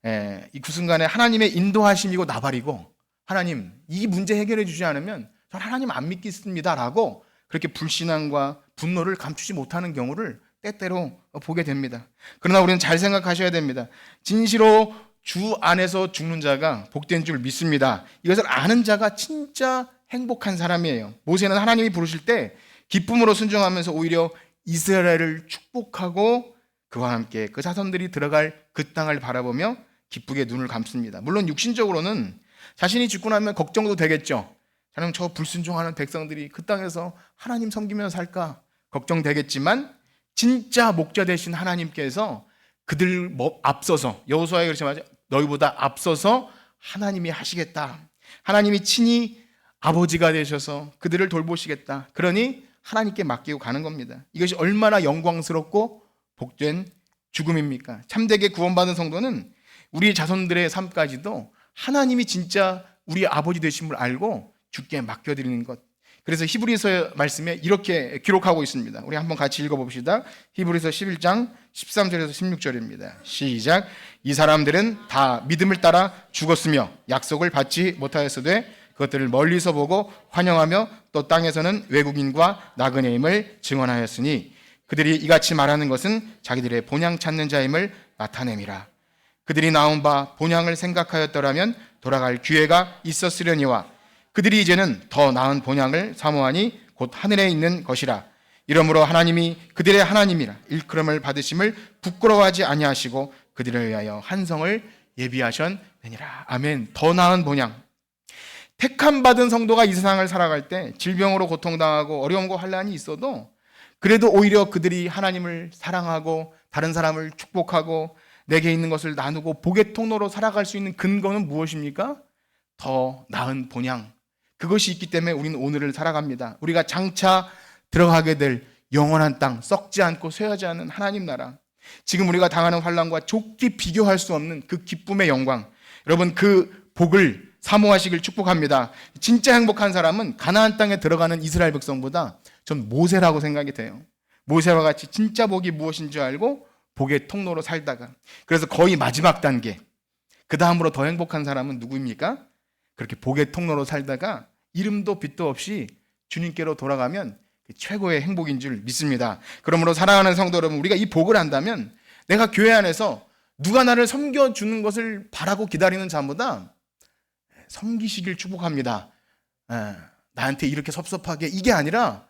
그 순간에 하나님의 인도하심이고 나발이고, 하나님 이 문제 해결해 주지 않으면 전 하나님 안 믿겠습니다라고 그렇게 불신앙과 분노를 감추지 못하는 경우를 때때로 보게 됩니다. 그러나 우리는 잘 생각하셔야 됩니다. 진시로 주 안에서 죽는 자가 복된 줄 믿습니다. 이것을 아는 자가 진짜 행복한 사람이에요. 모세는 하나님이 부르실 때 기쁨으로 순종하면서 오히려 이스라엘을 축복하고 그와 함께 그 자손들이 들어갈 그 땅을 바라보며 기쁘게 눈을 감습니다. 물론 육신적으로는 자신이 죽고 나면 걱정도 되겠죠. 저는 저 불순종하는 백성들이 그 땅에서 하나님 섬기면서 살까 걱정되겠지만, 진짜 목자 되신 하나님께서 그들 앞서서, 여호수아에 그렇게 말하죠. 너희보다 앞서서 하나님이 하시겠다. 하나님이 친히 아버지가 되셔서 그들을 돌보시겠다. 그러니 하나님께 맡기고 가는 겁니다. 이것이 얼마나 영광스럽고 복된 죽음입니까? 참되게 구원받은 성도는 우리 자손들의 삶까지도 하나님이 진짜 우리 아버지 되심을 알고 주께 맡겨드리는 것. 그래서 히브리서 말씀에 이렇게 기록하고 있습니다. 우리 한번 같이 읽어봅시다. 히브리서 11장 13절에서 16절입니다. 시작. 이 사람들은 다 믿음을 따라 죽었으며 약속을 받지 못하였으되 그것들을 멀리서 보고 환영하며 또 땅에서는 외국인과 나그네임을 증언하였으니 그들이 이같이 말하는 것은 자기들의 본향 찾는 자임을 나타냄이라. 그들이 나온 바 본향을 생각하였더라면 돌아갈 기회가 있었으려니와 그들이 이제는 더 나은 본향을 사모하니 곧 하늘에 있는 것이라. 이러므로 하나님이 그들의 하나님이라 일컬음을 받으심을 부끄러워하지 아니하시고 그들을 위하여 한 성을 예비하셨느니라. 아멘. 더 나은 본향. 택함 받은 성도가 이 세상을 살아갈 때 질병으로 고통당하고 어려움과 환난이 있어도 그래도 오히려 그들이 하나님을 사랑하고 다른 사람을 축복하고 내게 있는 것을 나누고 복의 통로로 살아갈 수 있는 근거는 무엇입니까? 더 나은 본향. 그것이 있기 때문에 우리는 오늘을 살아갑니다. 우리가 장차 들어가게 될 영원한 땅, 썩지 않고 쇠하지 않는 하나님 나라, 지금 우리가 당하는 환난과 좋게 비교할 수 없는 그 기쁨의 영광, 여러분 그 복을 사모하시길 축복합니다. 진짜 행복한 사람은 가나안 땅에 들어가는 이스라엘 백성보다 전 모세라고 생각이 돼요. 모세와 같이 진짜 복이 무엇인 줄 알고 복의 통로로 살다가, 그래서 거의 마지막 단계, 그 다음으로 더 행복한 사람은 누구입니까? 그렇게 복의 통로로 살다가 이름도 빛도 없이 주님께로 돌아가면 최고의 행복인 줄 믿습니다. 그러므로 사랑하는 성도 여러분, 우리가 이 복을 안다면 내가 교회 안에서 누가 나를 섬겨주는 것을 바라고 기다리는 자보다 섬기시길 축복합니다. 나한테 이렇게 섭섭하게, 이게 아니라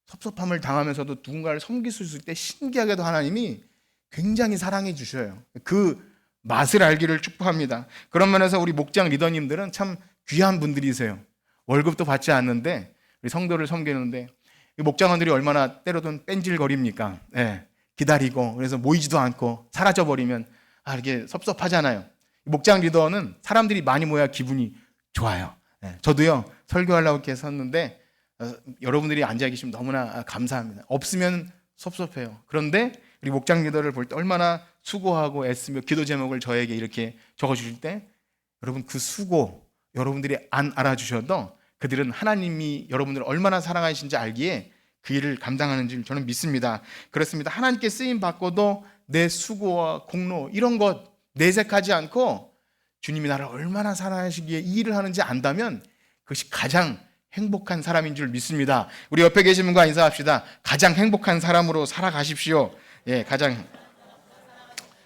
섭섭함을 당하면서도 누군가를 섬길 수 있을 때 신기하게도 하나님이 굉장히 사랑해 주셔요. 그 맛을 알기를 축복합니다. 그런 면에서 우리 목장 리더님들은 참 귀한 분들이세요. 월급도 받지 않는데 우리 성도를 섬기는데 목장원들이 얼마나 때로는 뺀질거립니까? 기다리고 그래서 모이지도 않고 사라져버리면 이렇게 섭섭하잖아요. 목장 리더는 사람들이 많이 모여야 기분이 좋아요. 저도요, 설교하려고 이렇게 섰는데 여러분들이 앉아 계시면 너무나 감사합니다. 없으면 섭섭해요. 그런데 우리 목장 리더를 볼 때 얼마나 수고하고 애쓰며 기도 제목을 저에게 이렇게 적어주실 때 여러분 그 수고 여러분들이 안 알아주셔도 그들은 하나님이 여러분들을 얼마나 사랑하시는지 알기에 그 일을 감당하는 줄 저는 믿습니다. 그렇습니다. 하나님께 쓰임 받고도 내 수고와 공로 이런 것 내색하지 않고 주님이 나를 얼마나 사랑하시기에 이 일을 하는지 안다면 그것이 가장 행복한 사람인 줄 믿습니다. 우리 옆에 계신 분과 인사합시다. 가장 행복한 사람으로 살아가십시오. 가장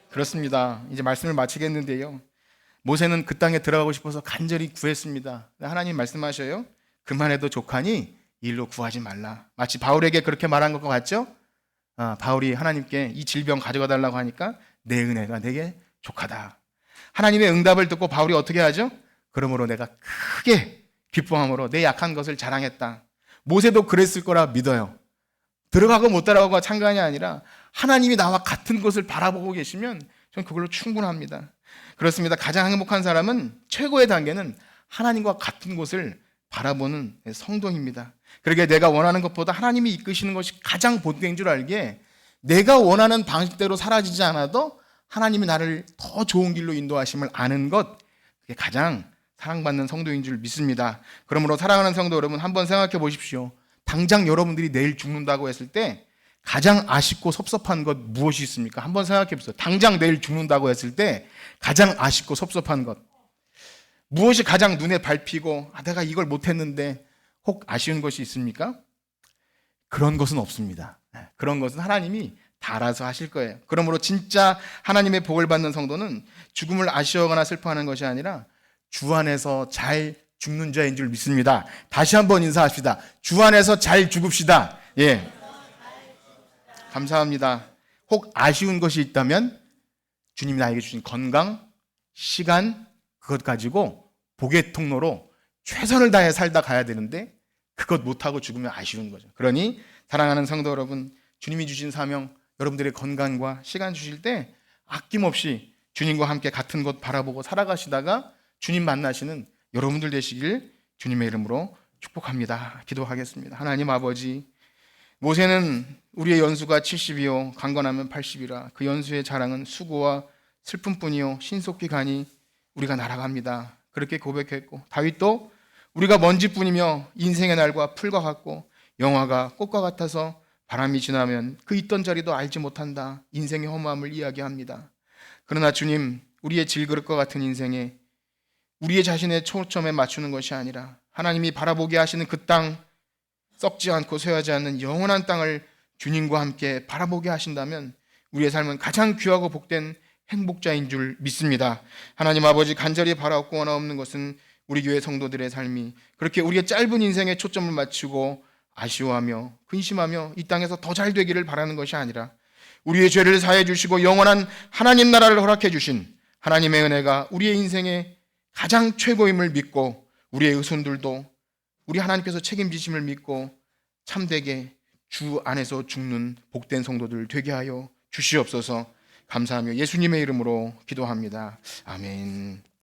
그렇습니다. 이제 말씀을 마치겠는데요. 모세는 그 땅에 들어가고 싶어서 간절히 구했습니다. 하나님 말씀하셔요. 그만해도 족하니 이 일로 구하지 말라. 마치 바울에게 그렇게 말한 것과 같죠? 바울이 하나님께 이 질병 가져가 달라고 하니까 내 은혜가 내게 족하다. 하나님의 응답을 듣고 바울이 어떻게 하죠? 그러므로 내가 크게 기뻐함으로 내 약한 것을 자랑했다. 모세도 그랬을 거라 믿어요. 들어가고 못 들어가고가 상관이 아니라 하나님이 나와 같은 것을 바라보고 계시면 저는 그걸로 충분합니다. 그렇습니다. 가장 행복한 사람은 최고의 단계는 하나님과 같은 곳을 바라보는 성도입니다. 그러게 내가 원하는 것보다 하나님이 이끄시는 것이 가장 본때인 줄 알기에 내가 원하는 방식대로 사라지지 않아도 하나님이 나를 더 좋은 길로 인도하심을 아는 것, 그게 가장 사랑받는 성도인 줄 믿습니다. 그러므로 사랑하는 성도 여러분, 한번 생각해 보십시오. 당장 여러분들이 내일 죽는다고 했을 때 가장 아쉽고 섭섭한 것 무엇이 있습니까? 한번 생각해 보세요. 당장 내일 죽는다고 했을 때 가장 아쉽고 섭섭한 것 무엇이 가장 눈에 밟히고 내가 이걸 못했는데 혹 아쉬운 것이 있습니까? 그런 것은 없습니다. 그런 것은 하나님이 다 알아서 하실 거예요. 그러므로 진짜 하나님의 복을 받는 성도는 죽음을 아쉬워하거나 슬퍼하는 것이 아니라 주 안에서 잘 죽는 자인 줄 믿습니다. 다시 한번 인사합시다. 주 안에서 잘 죽읍시다. 감사합니다. 혹 아쉬운 것이 있다면 주님이 나에게 주신 건강, 시간 그것 가지고 복의 통로로 최선을 다해 살다 가야 되는데 그것 못하고 죽으면 아쉬운 거죠. 그러니 사랑하는 성도 여러분, 주님이 주신 사명, 여러분들의 건강과 시간 주실 때 아낌없이 주님과 함께 같은 곳 바라보고 살아가시다가 주님 만나시는 여러분들 되시길 주님의 이름으로 축복합니다. 기도하겠습니다. 하나님 아버지, 모세는 우리의 연수가 70이요 강건하면 80이라 그 연수의 자랑은 수고와 슬픔뿐이요 신속히 가니 우리가 날아갑니다. 그렇게 고백했고, 다윗도 우리가 먼지뿐이며 인생의 날과 풀과 같고 영화가 꽃과 같아서 바람이 지나면 그 있던 자리도 알지 못한다. 인생의 허무함을 이야기합니다. 그러나 주님, 우리의 질그릇과 같은 인생에 우리의 자신의 초점에 맞추는 것이 아니라 하나님이 바라보게 하시는 그 땅, 썩지 않고 쇠하지 않는 영원한 땅을 주님과 함께 바라보게 하신다면 우리의 삶은 가장 귀하고 복된 행복자인 줄 믿습니다. 하나님 아버지, 간절히 바라옵고 원하옵는 것은 우리 교회 성도들의 삶이 그렇게 우리의 짧은 인생에 초점을 맞추고 아쉬워하며 근심하며 이 땅에서 더 잘 되기를 바라는 것이 아니라 우리의 죄를 사해 주시고 영원한 하나님 나라를 허락해 주신 하나님의 은혜가 우리의 인생의 가장 최고임을 믿고 우리의 의손들도 우리 하나님께서 책임지심을 믿고 참되게 주 안에서 죽는 복된 성도들 되게 하여 주시옵소서. 감사하며 예수님의 이름으로 기도합니다. 아멘.